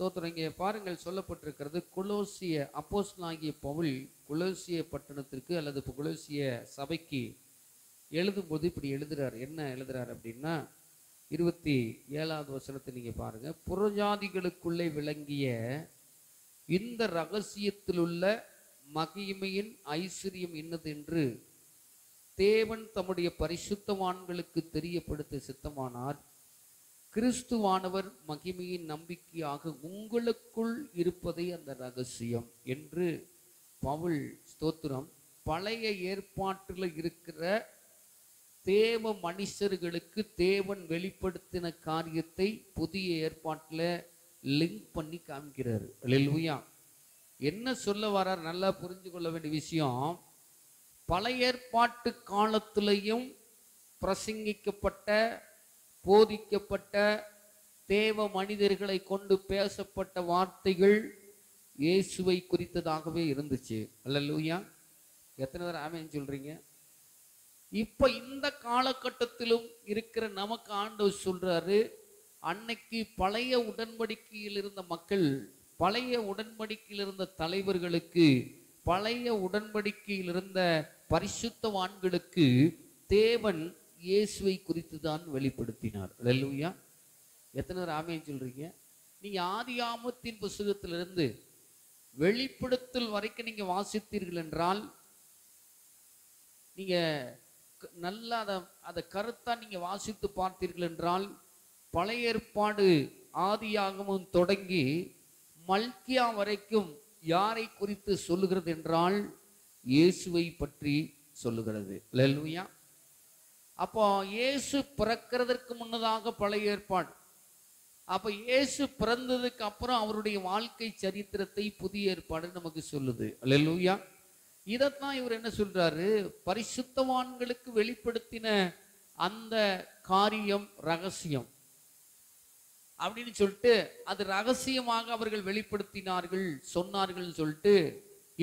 ஸ்தோத்திரம். இங்கே பாருங்கள், சொல்லப்பட்டிருக்கிறது, கொலோசிய அப்போஸ்தலனாகிய பவுல் கொலோசிய பட்டணத்திற்கு அல்லது கொலோசிய சபைக்கு எழுதும்போது இப்படி எழுதுறார். என்ன எழுதுறார் அப்படின்னா, 27வது வசனத்தை நீங்க பாருங்க. புறஜாதிகளுக்குள்ளே விளங்கிய இந்த ரகசியத்தில் உள்ள மகிமையின் ஐஸ்வர்யம் என்னது என்று தேவன் தம்முடைய பரிசுத்தவான்களுக்கு தெரியப்படுத்த சித்தமானார். கிறிஸ்துவானவர் மகிமையின் நம்பிக்கையாக உங்களுக்குள் இருப்பதே அந்த ரகசியம் என்று பவுல் ஸ்தோத்திரம் பழைய ஏற்பாட்டில் இருக்கிற தேவ மனுஷர்களுக்கு தேவன் வெளிப்படுத்தின காரியத்தை புதிய ஏற்பாட்டில் லிங்க் பண்ணி காமிக்கிறார். அல்லேலூயா. என்ன சொல்ல வரார்? நல்லா புரிஞ்சு கொள்ள வேண்டிய விஷயம், பழைய ஏற்பாட்டு காலத்திலையும் பிரசங்கிக்கப்பட்ட போதிக்கப்பட்ட தேவ மனிதர்களை கொண்டு பேசப்பட்ட வார்த்தைகள் இயேசுவை குறித்ததாகவே இருந்துச்சு. அல்லேலூயா. எத்தனை பேர் ஆமென் சொல்றீங்க? இப்ப இந்த காலகட்டத்திலும் இருக்கிற நமக்கு ஆண்டவர் சொல்றாரு, அன்னைக்கு பழைய உடன்படிக்கையில் இருந்த மக்கள், பழைய உடன்படிக்கையில் இருந்த தலைவர்களுக்கு, பழைய உடன்படிக்கையில் இருந்த பரிசுத்தவான்களுக்கு தேவன் இயேசுவை குறித்து தான் வெளிப்படுத்தினார். அல்லேலூயா. எத்தனை பேர் ஆமென் சொல்றீங்க? நீங்க ஆதியாகமத்தின் புத்தகத்திலிருந்து வெளிப்படுத்தல் வரைக்கும் நீங்க வாசித்தீர்கள் என்றால், நீங்க நல்லா அதை கருத்தா நீங்க வாசித்து பார்த்தீர்கள் என்றால், பழைய ஏற்பாடு ஆதியாகமம் தொடங்கி மல்கியா வரைக்கும் யாரை குறித்து சொல்லுகிறது என்றால் இயேசுவை பற்றி சொல்லுகிறது. அல்லேலூயா. அப்போ இயேசு பிறக்கிறதற்கு முன்னதாக பழைய ஏற்பாடு, அப்ப இயேசு பிறந்ததுக்கு அப்புறம் அவருடைய வாழ்க்கை சரித்திரத்தை புதிய ஏற்பாடு நமக்கு சொல்லுது. அல்லேலூயா. இதைத்தான் இவர் என்ன சொல்றாரு, பரிசுத்தவான்களுக்கு வெளிப்படுத்தின அந்த காரியம் ரகசியம் அப்படின்னு சொல்லிட்டு, அது ரகசியமாக அவர்கள் வெளிப்படுத்தினார்கள் சொன்னார்கள் சொல்லிட்டு,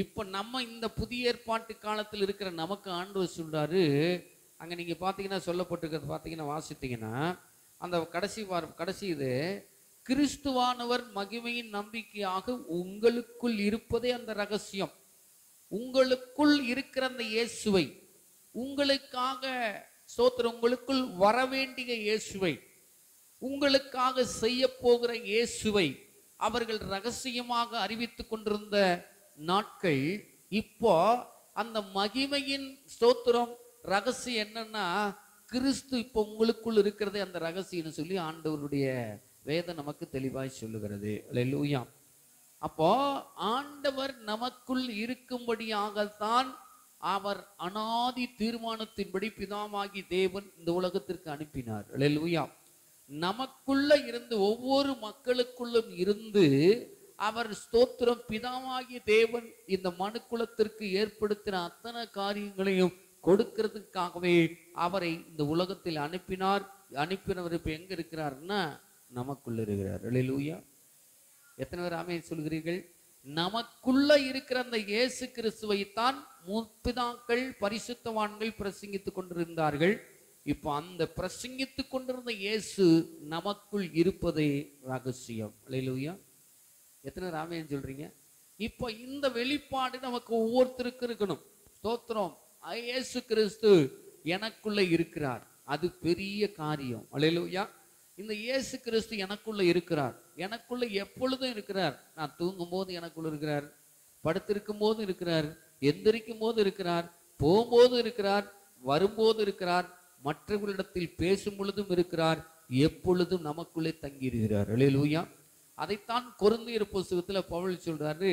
இப்ப நம்ம இந்த புதிய ஏற்பாட்டு காலத்தில் இருக்கிற நமக்கு ஆண்டவர் சொல்றாரு. அங்க நீங்க பாத்தீங்கன்னா சொல்லப்பட்டிருக்கிறது, பாத்தீங்கன்னா வாசித்தீங்கன்னா அந்த கடைசி இது, கிறிஸ்துவானவர் மகிமையின் நம்பிக்கையாக உங்களுக்குள் இருப்பதே அந்த ரகசியம். உங்களுக்குள் இருக்கிற அந்த இயேசுவை, உங்களுக்காக ஸ்தோத்திரம், உங்களுக்குள் வரவேண்டிய இயேசுவை, உங்களுக்காக செய்ய போகிற இயேசுவை அவர்கள் ரகசியமாக அறிவித்துக் கொண்டிருந்த நாட்கள், இப்போ அந்த மகிமையின் ஸ்தோத்திரம் ரகசியம் என்னன்னா, கிறிஸ்து இப்போ உங்களுக்குள் இருக்கிறதே அந்த ரகசியம் சொல்லி ஆண்டவருடைய வேதம் நமக்கு தெளிவாய் சொல்லுகிறது. அல்லேலூயா. அப்போ ஆண்டவர் நமக்குள் இருக்கும்படியாகத்தான் அவர் அனாதி தீர்மானத்தின்படி பிதாவாகி தேவன் இந்த உலகத்திற்கு அனுப்பினார். அல்லேலூயா. நமக்குள்ள இருந்து ஒவ்வொரு மக்களுக்குள்ளும் இருந்து அவர் ஸ்தோத்திரம் பிதாவாகிய தேவன் இந்த மனுக்குலத்திற்கு ஏற்படுத்தின அத்தனை காரியங்களையும் கொடுக்கிறதுக்காகவே அவரை இந்த உலகத்தில் அனுப்பினார். அனுப்பினவர் இப்ப எங்க இருக்கிறார்னா நமக்குள்ள இருக்கிறார். அல்லேலூயா. எத்தனை பேர் ஆமென் சொல்கிறீர்கள்? நமக்குள்ள இருக்கிற அந்த இயேசு கிறிஸ்துவைத்தான் முற்பிதாக்கள் பரிசுத்தவான்கள் பிரசங்கித்துக் கொண்டிருந்தார்கள். இப்போ அந்த பிரசங்கித்துக் கொண்டிருந்த இயேசு நமக்குள் இருப்பதே ரகசியம். அல்லேலூயா. எத்தனை பேர் ஆமென் சொல்றீங்க? இப்போ இந்த வெளிப்பாடு நமக்கு ஒவ்வொருத்தருக்கும் இருக்கணும். ஸ்தோத்திரம். இயேசு கிறிஸ்து எனக்குள்ள இருக்கிறார், அது பெரிய காரியம். அல்லேலூயா. இந்த இயேசு கிறிஸ்து எனக்குள்ள இருக்கிறார், எனக்குள்ள எப்பொழுதும் இருக்கிறார். நான் தூங்கும் போது எனக்குள்ள இருக்கிறார், படுத்திருக்கும் போது இருக்கிறார், எந்திரிக்கும் போது இருக்கிறார், போகும்போது இருக்கிறார், வரும்போது இருக்கிறார், மற்றவர்களிடத்தில் பேசும் பொழுதும் இருக்கிறார், எப்பொழுதும் நமக்குள்ளே தங்கி இருக்கிறார். அல்லேலூயா. அதைத்தான் கொரிந்தியர் புத்தகத்துல பவுல் சொல்றாரு,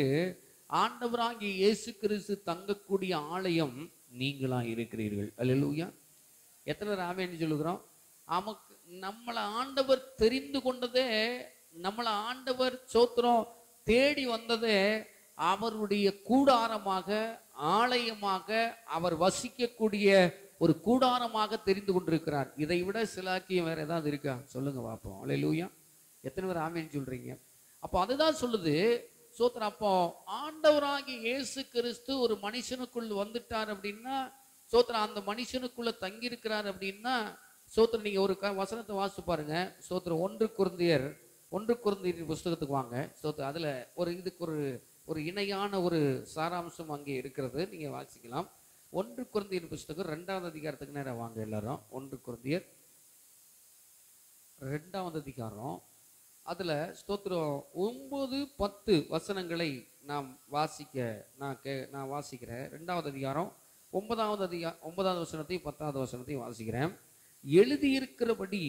ஆண்டவராகிய இயேசு கிறிஸ்து தங்கக்கூடிய ஆலயம் நீங்களா இருக்கிறீர்கள். அல்லேலூயா. எத்தனை பேர் ஆமென் சொல்லுகிறோம்? நமக்கு நம்மளை ஆண்டவர் தெரிந்து கொண்டதே, நம்மளை ஆண்டவர் சோத்திரம் தேடி வந்ததே அவருடைய கூடாரமாக, ஆலயமாக, அவர் வசிக்கக்கூடிய ஒரு கூடாரமாக தெரிந்து கொண்டிருக்கிறார். இதை விட சிலாக்கியம் வேற ஏதாவது இருக்கா? சொல்லுங்க பார்ப்போம். அல்லேலூயா. எத்தனை பேர் ஆமென் சொல்றீங்க? அப்போ அதுதான் சொல்லுது சோத்திரம். அப்போ ஆண்டவராகிய இயேசு கிறிஸ்து ஒரு மனுஷனுக்குள் வந்துட்டார் அப்படின்னா, சோத்திரம் அந்த மனுஷனுக்குள்ள தங்கி இருக்கிறார் அப்படின்னா, சோத்திரம் நீங்க ஒரு வசனத்தை வாசிச்சு பாருங்க. சோத்திரம் 1 கொரிந்தியர் 1 கொரிந்தியர் புஸ்தகத்துக்கு வாங்க. அதுல இதுக்கு ஒரு இணையான ஒரு சாராம்சம் அங்கே இருக்கிறது, நீங்க வாசிக்கலாம். 1 கொரிந்தியர் புஸ்தகம் 2வது அதிகாரத்துக்கு நேரம் வாங்க எல்லாரும். 1 கொரிந்தியர் 2வது அதிகாரம், அதுல 9, 10 வசனங்களை நாம் நான் வாசிக்கிறேன். 2வது அதிகாரம் 9வது வசனத்தையும் 10வது வசனத்தையும் வாசிக்கிறேன். எழுதியிருக்கிறபடி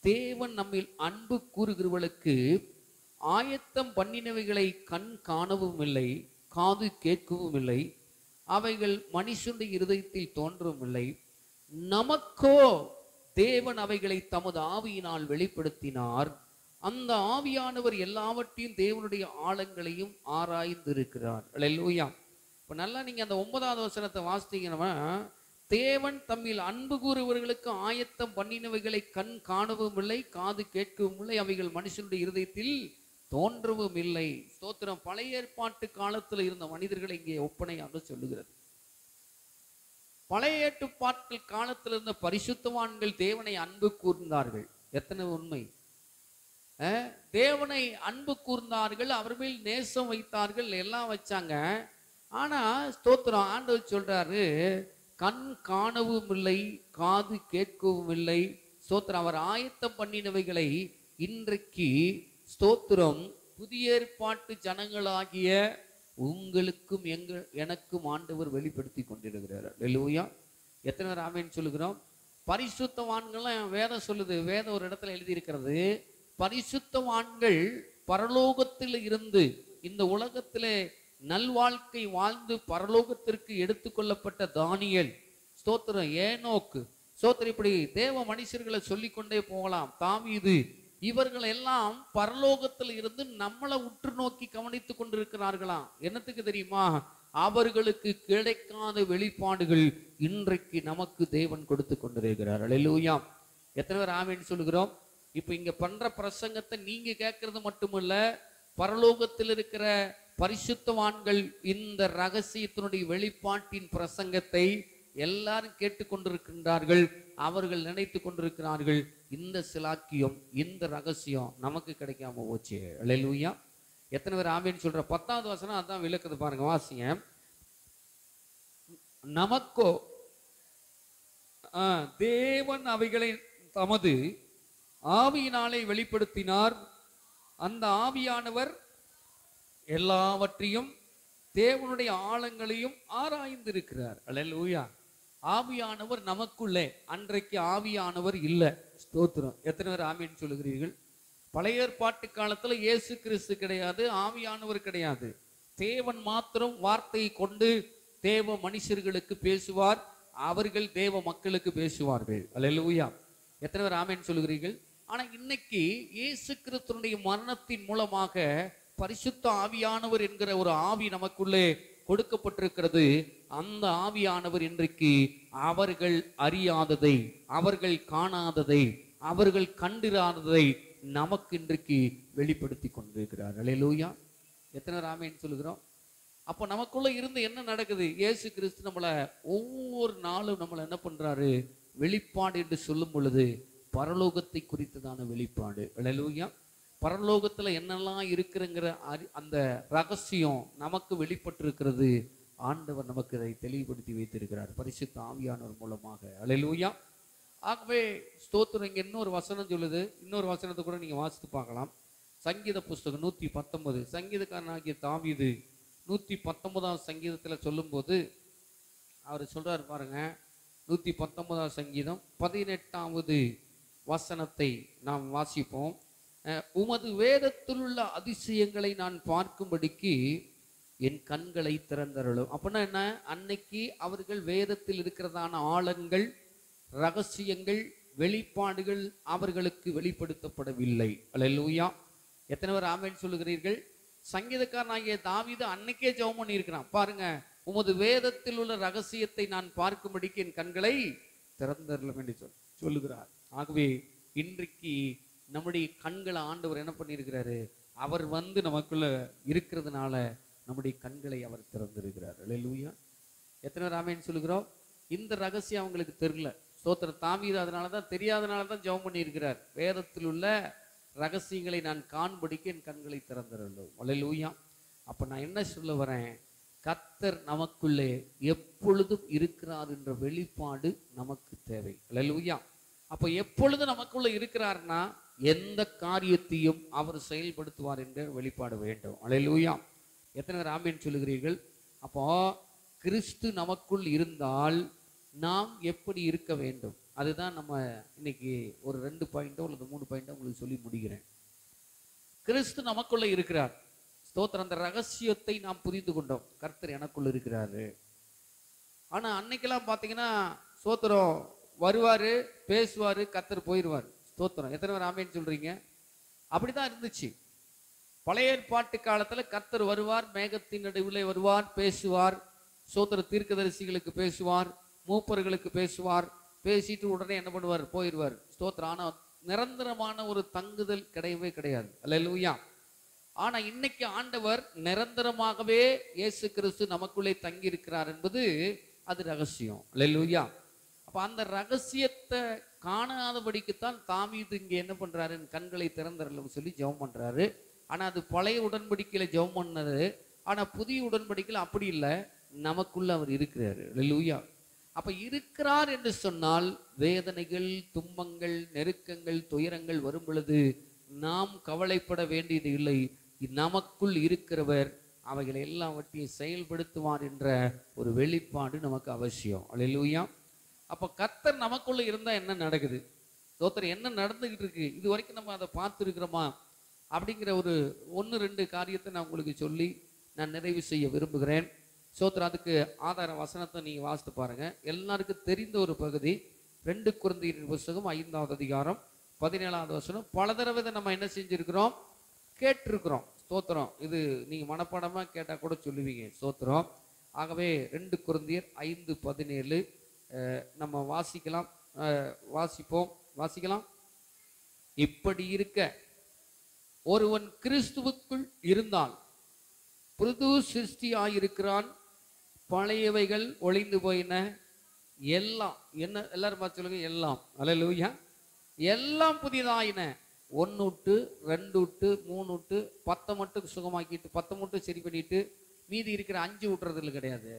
தேவன் நம்மில் அன்பு கூறுகிறவர்களுக்கு ஆயத்தம் பண்ணினவைகளை கண் காணவும் இல்லை, காது கேட்கவும் இல்லை, அவைகள் மனுஷனுடைய இருதயத்தில் தோன்றவும் இல்லை. நமக்கோ தேவன் அவைகளை தமது ஆவியினால் வெளிப்படுத்தினார். அந்த ஆவியானவர் எல்லாவற்றையும் தேவனுடைய ஆழங்களையும் ஆராய்ந்து இருக்கிறார். அல்லேலூயா. இப்ப நல்லா நீங்க அந்த 9வது வசனத்தை வாசித்தீங்கன்னா, தேவன் தம்மில் அன்பு கூறுவர்களுக்கு ஆயத்தம் பண்ணினவைகளை கண் காணவும் இல்லை, காது கேட்கவும் இல்லை, அவைகள் மனுஷனுடைய இருதயத்தில் தோன்றவும் இல்லை. ஸ்தோத்திரம். பழைய ஏற்பாட்டு காலத்தில் இருந்த மனிதர்களை இங்கே ஒப்பனையாக சொல்லுகிறது. பழைய ஏற்பாட்டு காலத்தில் இருந்த பரிசுத்தவான்கள் தேவனை அன்பு கூர்ந்தார்கள். எத்தனை உண்மை! தேவனை அன்பு கூர்ந்தார்கள், அவர் மேல் நேசம் வைத்தார்கள், எல்லாம் வச்சாங்க. ஆனா ஸ்தோத்திரம், ஆண்டவர் சொல்றாரு, கண் காணவும் இல்லை, காது கேட்கவும் இல்லை. ஸ்தோத்திரம். அவர் ஆயத்தம் பண்ணினவைகளை இன்றைக்கு ஸ்தோத்திரம் புதிய ஏற்பாட்டு ஜனங்களாகிய உங்களுக்கும் எனக்கும் ஆண்டவர் வெளிப்படுத்தி கொண்டிருக்கிறார். அல்லேலூயா. எத்தனை பேர் ஆமென் சொல்லுகிறோம்? பரிசுத்தவான்கள் வேதம் சொல்லுது. வேதம் ஒரு இடத்துல எழுதியிருக்கிறது, பரிசுத்தவான்கள் பரலோகத்தில் இருந்து இந்த உலகத்திலே நல்வாழ்க்கை வாழ்ந்து பரலோகத்திற்கு எடுத்துக்கொள்ளப்பட்ட தானியேல், ஸ்தோத்திரம், ஏனோக்கு, ஸ்தோத்திரம், இப்படி தேவ மனுஷர்களை சொல்லிக்கொண்டே போகலாம். தாவீது, இவர்கள் எல்லாம் பரலோகத்தில் இருந்து நம்மளை உற்று நோக்கி கவனித்துக் கொண்டிருக்கிறார்களாம். என்னத்துக்கு தெரியுமா? அவர்களுக்கு கிடைக்காத வெளிப்பாடுகள் இன்றைக்கு நமக்கு தேவன் கொடுத்து கொண்டிருக்கிறார். அல்லேலூயா. எத்தனை பேர் ஆமென் சொல்லுகிறோம்? இப்ப இங்க பண்ற பிரசங்கத்தை நீங்க கேட்கறது மட்டுமல்ல, பரலோகத்தில் இருக்கிற பரிசுத்தவான்கள் இந்த ரகசியத்தினுடைய வெளிப்பாட்டின் பிரசங்கத்தை எல்லாரும் கேட்டுக்கொண்டிருக்கின்றார்கள். அவர்கள் நினைத்து கொண்டிருக்கிறார்கள், இந்த சிலாக்கியம், இந்த ரகசியம் நமக்கு கிடைக்காம போச்சு. அல்லேலூயா. எத்தனை பேர் ஆமென் சொல்ற? 10வது வசனம் அதான் விளக்குது பாருங்க, வாசிங்க. நமக்கோ தேவன் அவைகளை தமது ஆவியினாலே வெளிப்படுத்தினார். அந்த ஆவியானவர் எல்லாவற்றையும் தேவனுடைய ஆழங்களையும் ஆராய்ந்திருக்கிறார். அல்லேலூயா. ஆவியானவர் நமக்குள்ளே, அன்றைக்கு ஆவியானவர் இல்லை. ஸ்தோத்திரம். எத்தனை பேர் ஆமென் சொல்லுகிறீர்கள்? பழைய ஏற்பாட்டு காலத்துல இயேசு கிறிஸ்து கிடையாது, ஆவியானவர் கிடையாது. தேவன் மாத்திரம் வார்த்தையை கொண்டு தேவ மனுஷர்களுக்கு பேசுவார், அவர்கள் தேவ மக்களுக்கு பேசுவார்கள். அல்லேலூயா. எத்தனை பேர் ஆமென் சொல்லுகிறீர்கள்? ஆனா இன்னைக்கு இயேசு கிறிஸ்துவினுடைய மரணத்தின் மூலமாக பரிசுத்த ஆவியானவர் என்கிற ஒரு ஆவி நமக்குள்ளே கொடுக்கப்பட்டிருக்கிறது. அந்த ஆவியானவர் இன்றைக்கு அவர்கள் அறியாததை, அவர்கள் காணாததை, அவர்கள் கண்டிராததை நமக்கு இன்றைக்கு வெளிப்படுத்தி கொண்டிருக்கிறார். அல்லேலூயா. எத்தனை ஆமென் சொல்லுகிறோம்? அப்போ நமக்குள்ள இருந்து என்ன நடக்குது? இயேசு கிறிஸ்து நம்மளை ஒவ்வொரு நாளும் நம்மளை என்ன பண்றாரு? வெளிப்பாடு என்று சொல்லும் பொழுது பரலோகத்தை குறித்ததான வெளிப்பாடு. அல்லேலூயா. பரலோகத்துல என்னெல்லாம் இருக்குங்கிற அந்த ரகசியம் நமக்கு வெளிப்பட்டிருக்கிறது. ஆண்டவர் நமக்கு இதை தெளிவுபடுத்தி வைத்திருக்கிறார் பரிசுத்த ஆவியானவர் மூலமாக. அல்லேலூயா. ஆகவே ஸ்தோத்திரம். இங்க இன்னொரு வசனம் சொல்லுது, இன்னொரு வசனத்தை கூட நீங்க வாசித்து பார்க்கலாம். சங்கீத புஸ்தகம் 119, சங்கீதக்காரனாகிய தாவீது 119ஆம் சங்கீதத்துல சொல்லும் போது அவர் சொல்றாரு பாருங்க. 119ஆம் சங்கீதம் 18வது வசனத்தை நாம் வாசிப்போம். உமது வேதத்தில் உள்ள அதிசயங்களை நான் பார்க்கும்படிக்கு என் கண்களை திறந்தருளும். அப்படின்னா என்ன? அன்னைக்கு அவர்கள் வேதத்தில் இருக்கிறதான ஆழங்கள், ரகசியங்கள், வெளிப்பாடுகள் அவர்களுக்கு வெளிப்படுத்தப்படவில்லை. அல்லேலூயா. எத்தனை பேர் ஆமென் சொல்லுகிறீர்கள்? சங்கீதக்காரனாகிய தாவீது அன்னைக்கே ஜெபம் பண்ணி இருக்கிறான் பாருங்க. உமது வேதத்தில் உள்ள ரகசியத்தை நான் பார்க்கும்படிக்கு என் கண்களை திறந்தருளும் என்று சொல்லுகிறார். ஆகவே இன்றைக்கு நம்முடைய கண்களை ஆண்டவர் என்ன பண்ணியிருக்கிறாரு? அவர் வந்து நமக்குள்ள இருக்கிறதுனால நம்முடைய கண்களை அவர் திறந்திருக்கிறார். அல்லேலூயா. எத்தனை பேர் ஆமென் சொல்லுகிறோம்? இந்த ரகசியம் அவங்களுக்கு தெரியல. ஸ்தோத்திர. தாவீது அதனாலதான், தெரியாதனால தான் ஜெபம் பண்ணி இருக்கிறார். வேதத்தில் உள்ள ரகசியங்களை நான் காண்படிக்கு என் கண்களை திறந்திருந்தோம். அல்லேலூயா. அப்ப நான் என்ன சொல்ல வரேன், கர்த்தர் நமக்குள்ளே எப்பொழுதும் இருக்கிறார் என்ற வெளிப்பாடு நமக்கு தேவை. அல்லேலூயா. அப்ப எப்பொழுது நமக்குள்ள இருக்கிறார்னா எந்த காரியத்தையும் அவர் செயல்படுத்துவார் என்ற வெளிப்பாடு வேண்டும். அல்லேலூயா. எத்தனை பேர் ஆமென் சொல்லுகிறீர்கள்? அப்போ கிறிஸ்து நமக்குள் இருந்தால் நாம் எப்படி இருக்க வேண்டும், அதுதான் நம்ம இன்னைக்கு ஒரு 2 பாயிண்டோ அல்லது 3 பாயிண்டோ உங்களுக்கு சொல்லி முடிக்கிறேன். கிறிஸ்து நமக்குள்ள இருக்கிறார். ஸ்தோத்திரம். அந்த ரகசியத்தை நாம் புரிந்து கொண்டோம். கர்த்தர் எனக்குள்ள இருக்கிறாரு. ஆனா அன்னைக்கெல்லாம் பாத்தீங்கன்னா ஸ்தோத்திரம் வருவாரு, பேசுவாரு, கர்த்தர் போயிடுவார். ஸ்தோத்திரம். எத்தனை பேர் ஆமென் சொல்றீங்க? அப்படிதான் இருந்துச்சு. பழைய ஏற்பாட்டு காலத்துல கர்த்தர் வருவார், மேகத்தின் நடுவிலே வருவார், பேசுவார். ஸ்தோத்திர தீர்க்கதரிசிகளுக்கு பேசுவார், மூப்பர்களுக்கு பேசுவார். பேசிட்டு உடனே என்ன பண்ணுவார்? போயிடுவார். ஸ்தோத்திரம். ஆனா நிரந்தரமான ஒரு தங்குதல் கிடையவே கிடையாது. அல்லேலூயா. ஆனா இன்னைக்கு ஆண்டவர் நிரந்தரமாகவே இயேசு கிறிஸ்து நமக்குள்ளே தங்கி இருக்கிறார் என்பது அது ரகசியம். அல்லேலூயா. அப்ப அந்த ரகசியத்தை காணாதபடிக்குத்தான் தாவீது இங்க என்ன பண்றாரு, கண்களை திறந்தரலும் சொல்லி ஜெபம் பண்றாரு. ஆனா அது பழைய உடன்படிக்கையில ஜெபம் பண்ணது. ஆனா புதிய உடன்படிக்கையில அப்படி இல்லை, நமக்குள்ள அவர் இருக்கிறாரு. அல்லேலூயா. அப்ப இருக்கிறார் என்று சொன்னால் வேதனைகள், துன்பங்கள், நெருக்கங்கள், துயரங்கள் வரும் பொழுது நாம் கவலைப்பட வேண்டியது இல்லை. நமக்குள் இருக்கிறவர் அவைகளை எல்லாவற்றையும் செயல்படுத்துவார் என்ற ஒரு வெளிப்பாடு நமக்கு அவசியம். அல்லேலூயா. அப்ப கர்த்தர் நமக்குள்ள இருந்தா என்ன நடக்குது? ஸ்தோத்திரம். என்ன நடந்துகிட்டு இருக்கு, இது வரைக்கும் நம்ம அதை பார்த்துருக்கிறோமா அப்படிங்கிற ஒரு 1-2 காரியத்தை நான் உங்களுக்கு சொல்லி நான் நிறைவு செய்ய விரும்புகிறேன். ஸ்தோத்திரம். அதுக்கு ஆதார வசனத்தை நீங்க வாசித்து பாருங்க. எல்லாருக்கும் தெரிந்த ஒரு பகுதி 2 கொரிந்தியர் புத்தகம் 5ஆவது அதிகாரம் 17ஆவது வசனம். பல தடவை நம்ம என்ன செஞ்சிருக்கிறோம், கேட்டிருக்கிறோம். ஸ்தோத்திரம். இது நீங்க மனப்பாடமா கேட்டா கூட சொல்லுவீங்க. ஸ்தோத்திரம். ஆகவே 2 கொரிந்தியர் 5:17 நம்ம வாசிக்கலாம். வாசிக்கலாம். இப்படி இருக்க ஒருவன் கிறிஸ்துவுக்குள் இருந்தால் புது சிருஷ்டியாயிருக்கிறான், பழையவைகள் ஒளிந்து போயின, எல்லாம் என்ன எல்லாரும் பார்த்து சொல்லுங்க, எல்லாம். அல்லேலூயா. எல்லாம் புதிதாயின. 1 விட்டு 2 விட்டு 3 விட்டு 10 மட்டும் சுகமாக்கிட்டு 10 மட்டும் சரி பண்ணிட்டு மீதி இருக்கிற 5 விட்டுறதுல கிடையாது.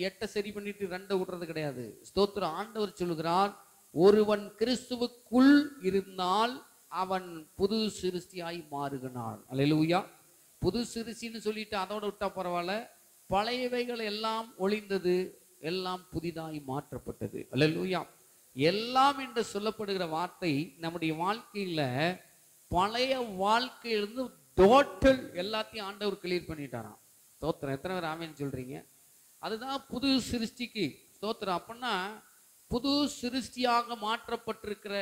8 சரி பண்ணிட்டு 2 விட்டுறது கிடையாது. ஸ்தோத்திரம். ஆண்டவர் சொல்லுகிறார், ஒருவன் கிறிஸ்துவுக்குள் இருந்தால் அவன் புது சிருஷ்டியாய் மாறுகிறான். அல்லேலூயா. புது சிருஷ்டின்னு சொல்லிட்டு அதோட விட்டா பரவாயில்ல, பழையவைகள் எல்லாம் ஒளிந்தது, எல்லாம் புதிதாய் மாற்றப்பட்டது. அல்லேலூயா. எல்லாம் என்று சொல்லப்படுகிற வார்த்தை நம்முடைய வாழ்க்கையில பழைய வாழ்க்கையிலிருந்து டோட்டல் எல்லாத்தையும் ஆண்டவர் கிளியர் பண்ணிட்டாராம். ஸ்தோத்திரம். எத்தனை பேர் ஆமென் சொல்றீங்க? அதுதான் புது சிருஷ்டிக்கு ஸ்தோத்திரம். அப்படின்னா புது சிருஷ்டியாக மாற்றப்பட்டிருக்கிற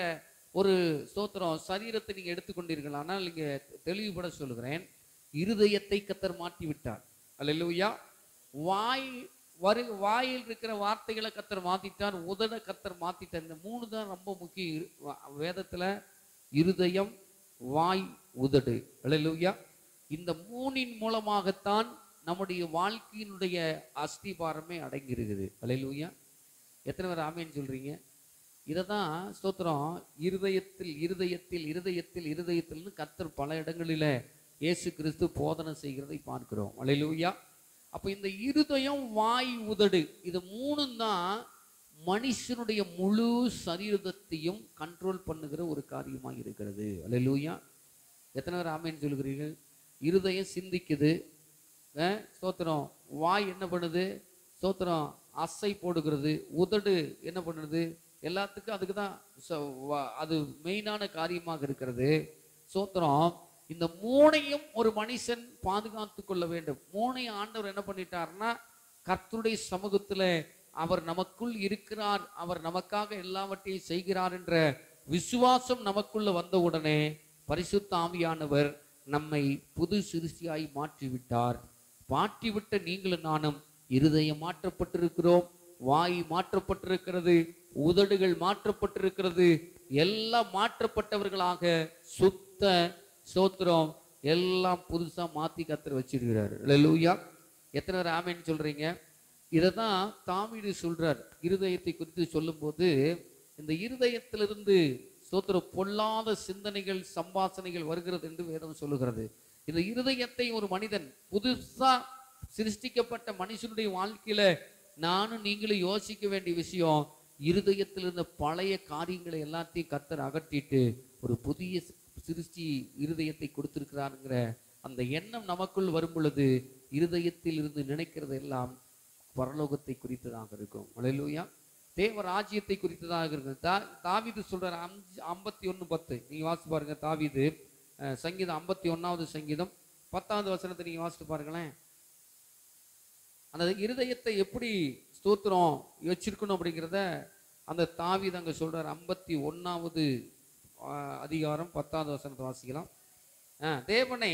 ஒரு ஸ்தோத்திரம் சரீரத்தை நீங்க எடுத்துக்கொண்டீர்கள். ஆனால் இங்க தெளிவுபட சொல்லுகிறேன், இருதயத்தை கர்த்தர் மாற்றி விட்டார். அல்லேலூயா. வாயில் இருக்கிற வார்த்தைகளை கர்த்தர் மாத்திட்டார், உதட கர்த்தர் மாத்திட்டார். இந்த 3 தான் ரொம்ப முக்கியம் வேதத்துல. இருதயம், வாய், உதடு. அல்லேலூயா. இந்த 3இன் மூலமாகத்தான் நம்முடைய வாழ்க்கையினுடைய அஸ்திபாரமே அடங்கி இருக்குது. அல்லேலூயா. எத்தனை பேர் ஆமென் சொல்றீங்க? இததான் ஸ்தோத்திரம். இருதயத்தில் கர்த்தர் பல இடங்களில இயேசு கிறிஸ்து போதனை செய்கிறதை பார்க்கிறோம். அல்லேலூயா. அப்ப இந்த இருதயம், வாய், உதடு, இது 3 தான் மனுஷனுடைய முழு சரீரத்தையும் கண்ட்ரோல் பண்ணுகிற ஒரு காரியமாக இருக்கிறது. அல்லேலூயா. எத்தனை பேர் ஆமென் சொல்கிறீர்கள்? இருதயம் சிந்திக்குது. ஸ்தோத்திரம். வாய் என்ன பண்ணுது? ஸ்தோத்திரம் அசை போடுகிறது. உதடு என்ன பண்ணுது? எல்லாத்துக்கும் அதுக்கு தான் அது மெயினான காரியமாக இருக்கிறது. ஸ்தோத்திரம். இந்த 3ஐயும் ஒரு மனுஷன் பாதுகாத்து கொள்ள வேண்டும். 3ஐயும் ஆண்டவர் என்ன பண்ணிட்டார்னா, கர்த்தருடைய சமூகத்துல அவர் நமக்குள் இருக்கிறார், அவர் நமக்காக எல்லாவற்றையும் செய்கிறார் என்ற விசுவாசம் நமக்குள்ள வந்த உடனே பரிசுத்த ஆவியானவர் நம்மை புது சிருஷ்டியாய் மாற்றிவிட்டார். மாற்றிவிட்ட நீங்களும் நானும் இருதயம் மாற்றப்பட்டிருக்கிறோம், வாய் மாற்றப்பட்டிருக்கிறது, உதடுகள் மாற்றப்பட்டிருக்கிறது. எல்லாம் மாற்றப்பட்டவர்களாக சுத்த ஸ்தோத்திரம் எல்லாம் புதுசா மாத்தி கர்த்தர் வச்சிருக்கிறாரு. அல்லேலூயா. எத்தனை பேர் ஆமென் சொல்றீங்க? இததான் தாவீது சொல்றார் இருதயத்தை குறித்து சொல்லும் போது. இந்த இருதயத்திலிருந்து ஸ்தோத்திரம் பொல்லாத சிந்தனைகள் சம்பாசனைகள் வருகிறது என்று வேதம் சொல்லுகிறது. இந்த இருதயத்தை ஒரு மனிதன் புதுசா சிருஷ்டிக்கப்பட்ட மனுஷனுடைய வாழ்க்கையில நானும் நீங்களும் யோசிக்க வேண்டிய விஷயம், இருதயத்தில் இருந்த பழைய காரியங்களை எல்லாத்தையும் கர்த்தர் அகற்றிட்டு ஒரு புதிய சிருஷ்டி இருதயத்தை கொடுத்திருக்கிறாருங்கிற அந்த எண்ணம் நமக்குள் வரும் பொழுது இருதயத்தில் இருந்து நினைக்கிறது எல்லாம் பரலோகத்தை குறித்ததாக இருக்கும். அல்லேலூயா. தேவ ராஜ்யத்தை குறித்ததாக இருக்கும். தாவீது சொல்றார் 51:10. நீங்க வாசித்து பாருங்க. தாவீது சங்கீதம் 51வது சங்கீதம் 10வது வசனத்தை நீங்க வாசித்து பாருங்களேன். அந்த இருதயத்தை எப்படி ஸ்தோத்திரம் வச்சிருக்கணும் அப்படிங்கிறத அந்த தாவீது அங்க சொல்றார். 51வது அதிகாரம் 10வது வசனத்தை வாசிக்கலாம். தேவனை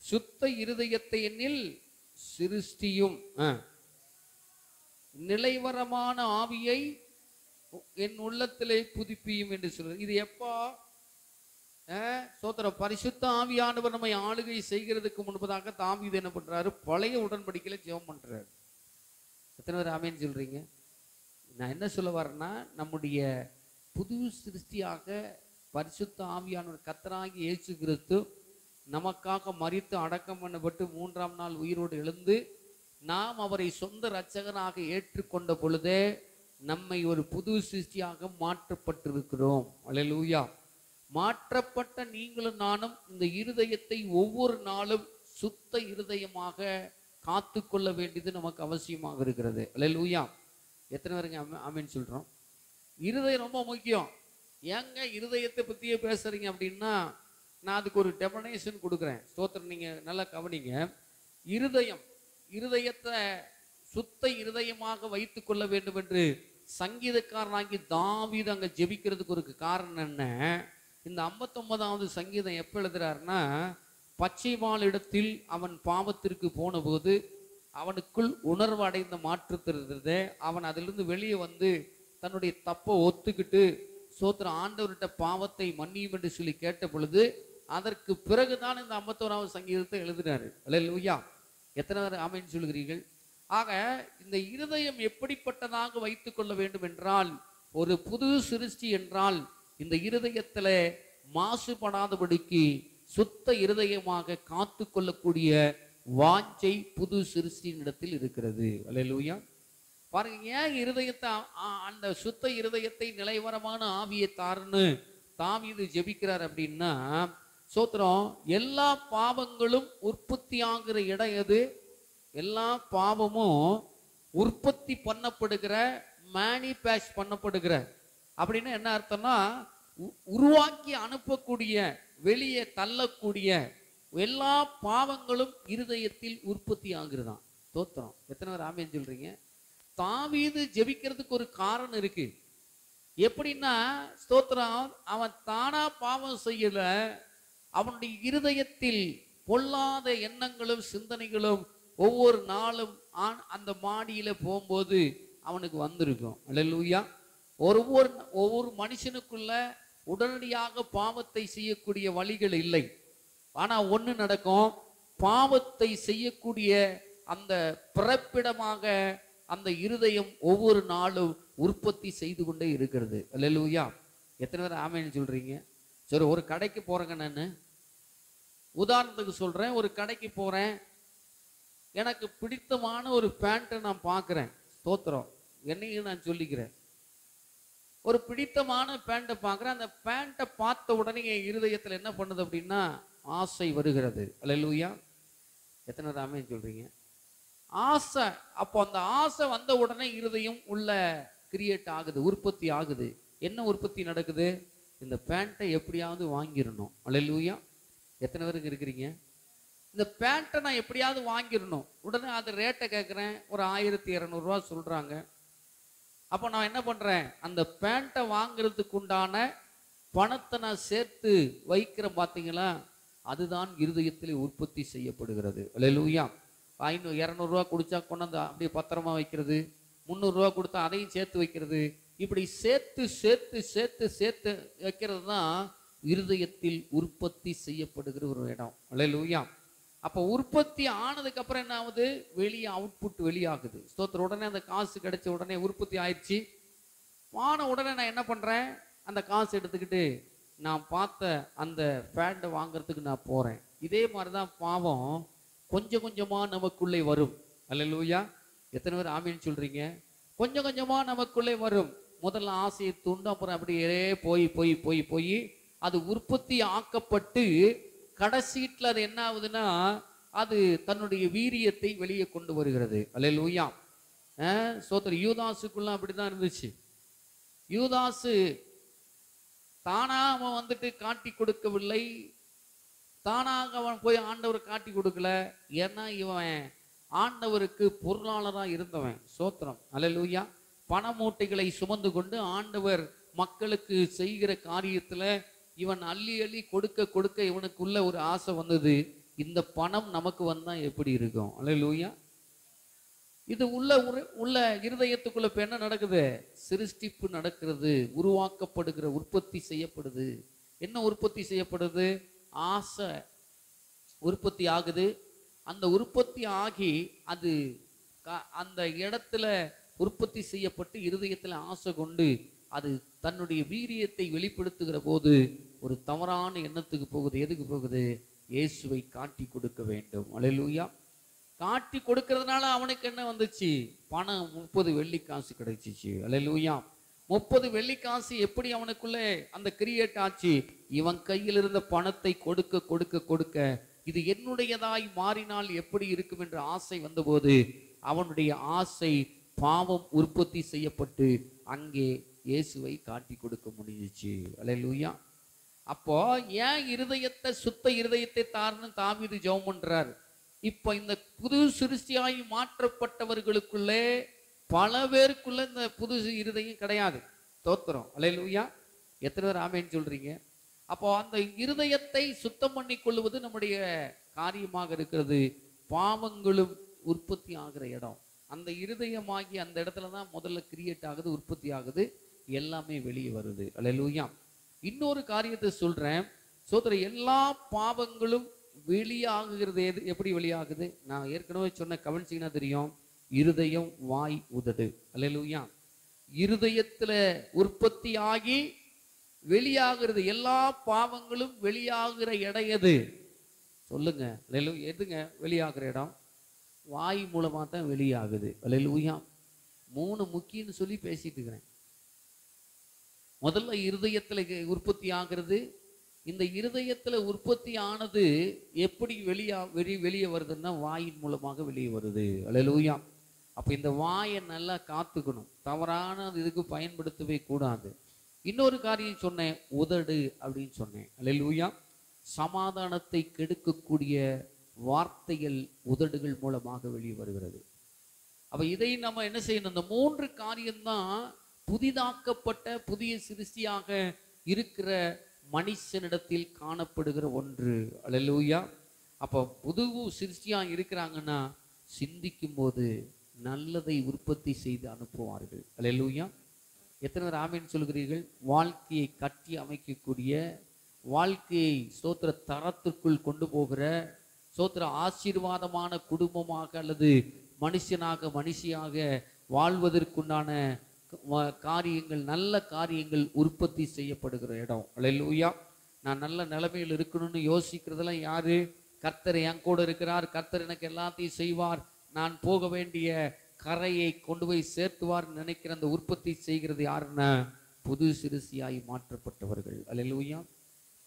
சுத்த இருதயத்தை என்னில் சிருஷ்டியும் நிலைவரமான ஆவியை என் உள்ளத்திலே புதுப்பியும் என்று சொல்றார். இது எப்போ சோதர பரிசுத்த ஆவியானவர் நம்மை ஆளுகை செய்கிறதுக்கு முன்பதாக தாவீது என்ன பண்றாரு? பழைய உடன்படிக்கையில ஜெபம் பண்றாரு. எத்தனை பேர் ஆமென் சொல்றீங்க? நான் என்ன சொல்ல வரேன்னா, நம்முடைய புது சிருஷ்டியாக பரிசுத்த ஆவியானவர் கர்த்தராகிய இயேசு கிறிஸ்து நமக்காக மரித்து அடக்கம் பண்ணப்பட்டு 3ஆம் நாள் உயிரோடு எழுந்து நாம் அவரை சொந்த இரட்சகனாக ஏற்றுக்கொண்ட பொழுதே நம்மை ஒரு புது சிருஷ்டியாக மாற்றப்பட்டிருக்கிறோம். அல்லேலூயா. மாற்றப்பட்ட நீங்களும் நானும் இந்த இருதயத்தை ஒவ்வொரு நாளும் சுத்த இருதயமாக காத்து கொள்ள வேண்டியது நமக்கு அவசியமாக இருக்கிறது. அல்லேலூயா. எத்தனை பேருங்க ஆமென் சொல்றோம்? இருதயம் ரொம்ப முக்கியம். ஏங்க இருதயத்தை பற்றியே பேசுறீங்க அப்படின்னா, நான் அதுக்கு ஒரு டெபனேஷன் கொடுக்குறேன். ஸ்தோத்திரம். நீங்க நல்லா கவனிங்க. இருதயத்தை சுத்த இருதயமாக வைத்து கொள்ள வேண்டும் என்று சங்கீதக்காரனாகி தாவீது அங்க ஜெபிக்கிறதுக்கு ஒரு காரணம் என்ன? இந்த 59வது சங்கீதம் எப்ப எழுதுறாருன்னா, பச்சைவால் இடத்தில் அவன் பாவத்திற்கு போன போது அவனுக்குள் உணர்வு அடைந்த மாற்றத்திருந்தது. அவன் அதிலிருந்து வெளியே வந்து தன்னுடைய தப்பை ஒத்துக்கிட்டு சோத்திரம் ஆண்டவர்கிட்ட பாவத்தை மன்னியும் என்று சொல்லி கேட்ட பொழுது அதற்கு பிறகுதான் இந்த 51வது சங்கீதத்தை எழுதினாரு. அல்லேலூயா. எத்தனை பேர் ஆமென் சொல்கிறீர்கள்? ஆக இந்த இருதயம் எப்படிப்பட்டதாக வைத்துக் கொள்ள வேண்டும் என்றால், ஒரு புது சிருஷ்டி என்றால் இந்த இருதயத்துல மாசுபடாதபடிக்கு சுத்த இருதயமாக காத்து கொள்ளக்கூடிய வாஞ்சை புது சிருஷ்டியின் இடத்தில் இருக்கிறது. அல்லேலூயா. பாருங்க, ஏன் இருதயத்தை அந்த சுத்த இருதயத்தை நிலைவரமான ஆவியை தாருன்னு தாவீது ஜெபிக்கிறார் அப்படின்னா, சோத்திரம் எல்லா பாவங்களும் உற்பத்தி ஆகிற இடம் எது? எல்லா பாவமும் உற்பத்தி பண்ணப்படுகிற, மேனிபேக்ட் பண்ணப்படுகிற அப்படின்னா என்ன அர்த்தம்னா, உருவாக்கி அனுப்பக்கூடிய, வெளியே தள்ளக்கூடிய எல்லா பாவங்களும் இருதயத்தில் உற்பத்தி ஆகுறதான். தோத்திரம். எத்தனை பேர் ஆமென் சொல்றீங்க? தாவீது ஜெபிக்கிறதுக்கு ஒரு காரணம் இருக்கு. எப்படின்னா, ஸ்தோத்திரம், அவன் தானா பாவம் செய்யல, அவனுடைய இருதயத்தில் பொல்லாத எண்ணங்களும் சிந்தனைகளும் ஒவ்வொரு நாளும் அந்த மாடியில போகும்போது அவனுக்கு வந்திருக்கும். அல்லேலூயா. ஒவ்வொரு மனுஷனுக்குள்ள உடனடியாக பாவத்தை செய்யக்கூடிய வழிகள் இல்லை. ஆனா ஒண்ணு நடக்கும், பாவத்தை செய்யக்கூடிய அந்த பிறப்பிடமாக அந்த இருதயம் ஒவ்வொரு நாளும் உற்பத்தி செய்து கொண்டே இருக்கிறது. அல்லேலூயா. எத்தனை பேர் ஆமென் சொல்றீங்க? சரி, ஒரு கடைக்கு போறேங்க. நான் உதாரணத்துக்கு சொல்றேன். ஒரு கடைக்கு போறேன், எனக்கு பிடித்தமான ஒரு பேண்ட்டை நான் பார்க்குறேன். ஸ்தோத்திரம். என்னையும் நான் சொல்லிக்கிறேன். ஒரு பிடித்தமான பேண்ட்டை பார்க்குறேன். அந்த பேண்ட்டை பார்த்த உடனே என் இருதயத்தில் என்ன பண்ணுது அப்படின்னா, ஆசை வருகிறது. அல்லேலூயா. எத்தனை பேர் ஆமென் சொல்றீங்க? ஆசை. அப்போ அந்த ஆசை வந்த உடனே இருதயம் உள்ள கிரியேட் ஆகுது, உற்பத்தி ஆகுது. என்ன உற்பத்தி நடக்குது? இந்த பேண்ட்டை எப்படியாவது வாங்கிடணும். அல்லேலூயா. எத்தனை பேருக்கு இருக்கிறீங்க? இந்த பேண்ட்டை நான் எப்படியாவது வாங்கிடணும். உடனே அது ரேட்டை கேட்குறேன். ஒரு 1200 ரூபா சொல்றாங்க. அப்போ நான் என்ன பண்றேன்? அந்த பேண்ட்டை வாங்குறதுக்கு உண்டான பணத்தை நான் சேர்த்து வைக்கிறேன். பார்த்தீங்களா? அதுதான் இருதயத்தில் உற்பத்தி செய்யப்படுகிறது. அல்லேலூயா. 200 ரூபா கொடுத்தா கொண்டாந்து அப்படியே பத்திரமா வைக்கிறது, 300 ரூபா கொடுத்தா அதையும் சேர்த்து வைக்கிறது. இப்படி சேர்த்து சேர்த்து சேர்த்து சேர்த்து வைக்கிறது தான் இருதயத்தில் உற்பத்தி செய்யப்படுகிற ஒரு இடம். அல்லேலூயா. அப்போ உற்பத்தி ஆனதுக்கு அப்புறம் என்ன ஆகுது? வெளியே அவுட்புட் வெளியாகுது. ஸ்தோத்திரம். உடனே அந்த காசு கிடைச்ச உடனே உற்பத்தி ஆயிடுச்சு. வான உடனே நான் என்ன பண்றேன், அந்த காசு எடுத்துக்கிட்டு நான் பார்த்த அந்த பேண்டை வாங்குறதுக்கு நான் போறேன். இதே மாதிரிதான் பாவம் கொஞ்சம் கொஞ்சமா நமக்குள்ளே வரும். அல்லேலூயா. எத்தனை பேர் ஆமீன் சொல்றீங்க? கொஞ்சம் கொஞ்சமா நமக்குள்ளே வரும். முதல்ல ஆசையை தூண்டும், அப்புறம் அப்படியே போய் போய் போய் போய் அது உற்பத்தி ஆக்கப்பட்டு கடைசீட்டில் அது என்ன ஆகுதுன்னா அது தன்னுடைய வீரியத்தை வெளியே கொண்டு வருகிறது. அல்லேலூயா. சோதரி யூதாசுக்குள்ள அப்படிதான் இருந்துச்சு. யூதாசு தானா அவன் வந்துட்டு காட்டி கொடுக்கவில்லை, தானாக அவன் போய் ஆண்டவர் காட்டி கொடுக்கல. ஏன்னா இவன் ஆண்டவருக்கு பொருளாளராக இருந்தவன். சோத்திரம். அல்லேலூயா. பண மூட்டைகளை சுமந்து கொண்டு ஆண்டவர் மக்களுக்கு செய்கிற காரியத்துல இவன் அள்ளி அள்ளி கொடுக்க கொடுக்க இவனுக்குள்ள ஒரு ஆசை வந்தது, இந்த பணம் நமக்கு வந்தா எப்படி இருக்கும். அல்லேலூயா. இது உள்ள இருதயத்துக்குள்ள இப்ப என்ன நடக்குது? சிருஷ்டிப்பு நடக்கிறது, உருவாக்கப்படுகிற, உற்பத்தி செய்யப்படுது. என்ன உற்பத்தி செய்யப்படுது? ஆசை உற்பத்தி ஆகுது. அந்த உற்பத்தி ஆகி அது அந்த இடத்துல உற்பத்தி செய்யப்பட்டு இருதயத்துல ஆசை கொண்டு அது தன்னுடைய வீரியத்தை வெளிப்படுத்துகிற போது ஒரு தவறான எண்ணத்துக்கு போகுது. எதுக்கு போகுது? இயேசுவை காட்டி கொடுக்க வேண்டும். அல்லேலூயா. காட்டி கொடுக்கறதுனால அவனுக்கு என்ன வந்துச்சு? பணம் 30 வெள்ளிக்காசு கிடைச்சிச்சு. அல்லேலூயா. 30 வெள்ளிக்காசு எப்படி அவனுக்குள்ளே அந்த கிரியேட் ஆச்சு? இவன் கையில் இருந்த பணத்தை கொடுக்க கொடுக்க கொடுக்க இது என்னுடையதாய் மாறினால் எப்படி இருக்கும் என்ற ஆசை வந்தபோது அவனுடைய ஆசை பாவம் உற்பத்தி செய்யப்பட்டு அங்கே இயேசுவை காட்டி கொடுக்க முடிஞ்சிச்சு. அல்லேலூயா. அப்போ ஏன் இருதயத்தை, சுத்த இருதயத்தை தாருன்னு தாவீது ஜெபம் பண்றார். இப்ப இந்த புது சிருஷ்டியாய் மாற்றப்பட்டவர்களுக்குள்ளே பல பேருக்குள்ள இந்த புது இருதயம் கிடையாது. தோத்திரம். அல்லேலூயா. எத்தனை பேர் ஆமேன்னு சொல்றீங்க? அப்போ அந்த இருதயத்தை சுத்தம் பண்ணி கொள்வது நம்முடைய காரியமாக இருக்கிறது. பாவங்களும் உற்பத்தி ஆகிற இடம் அந்த இருதயமாகி அந்த இடத்துல தான் முதல்ல கிரியேட் ஆகுது, உற்பத்தி ஆகுது, எல்லாமே வெளியே வருது. அல்லேலூயா. இன்னொரு காரியத்தை சொல்றேன். சோதர, எல்லா பாவங்களும் வெளியாகுகிறது. எப்படி வெளியாகுது? நான் ஏற்கனவே சொன்ன, கவனிச்சீங்கன்னா தெரியும். இருதயம், வாய், உதடு. அல்லேலூயா. இருதயத்துல உற்பத்தி ஆகி வெளியாகிறது. எல்லா பாவங்களும் வெளியாகிற இடம் எது? சொல்லுங்க. எதுங்க வெளியாகிற இடம்? வாய் மூலமா தான் வெளியாகுது. அல்லேலூயா. 3 முக்கியன்னு சொல்லி பேசிட்டு இருக்கிறேன். முதல்ல இருதயத்துல உற்பத்தி ஆகிறது. இந்த இருதயத்துல உற்பத்தி ஆனது எப்படி வெளியே வருதுன்னா வாயின் மூலமாக வெளியே வருது. அல்லேலூயா. அப்ப இந்த வாயை நல்லா காத்துக்கணும், தவறான இதுக்கு பயன்படுத்தவே கூடாது. இன்னொரு காரியம் சொன்னேன், உதடு அப்படின்னு சொன்னேன். அல்லேலூயா. சமாதானத்தை கெடுக்கக்கூடிய வார்த்தைகள் உதடுகள் மூலமாக வெளியே வருகிறது. அப்ப இதை நம்ம என்ன செய்யணும்? இந்த 3 காரியம்தான் புதிதாக்கப்பட்ட புதிய சிருஷ்டியாக இருக்கிற மனுஷனிடத்தில் காணப்படுகிற ஒன்று. அல்லேலூயா. அப்ப புது சிருஷ்டியா இருக்கிறாங்கன்னா சிந்திக்கும் போது நல்லதை உற்பத்தி செய்து அனுப்புவார்கள். அல்லேலூயா. எத்தனை பேர் ஆமீன் சொல்கிறீர்கள்? வாழ்க்கையை கட்டி அமைக்கக்கூடிய, வாழ்க்கையை ஸ்தோத்திர தரத்திற்குள் கொண்டு போகிற, ஸ்தோத்திர ஆசீர்வாதமான குடும்பமாக அல்லது மனுஷனாக மனுஷியாக வாழ்வதற்குண்டான காரியங்கள், நல்ல காரியங்கள் உற்பத்தி செய்யப்படுகிற இடம். அல்லேலூயா. நான் நல்ல நிலைமையில் இருக்கணும்னு யோசிக்கிறதெல்லாம் யாரு? கர்த்தர் என் கூட இருக்கிறார், கர்த்தர் எனக்கு எல்லாத்தையும் செய்வார், நான் போக வேண்டிய கரையை கொண்டு போய் சேர்த்துவார் நினைக்கிற அந்த உற்பத்தி செய்கிறது யாருன்னா புது சிறுசியாய் மாற்றப்பட்டவர்கள். அல்லேலூயா.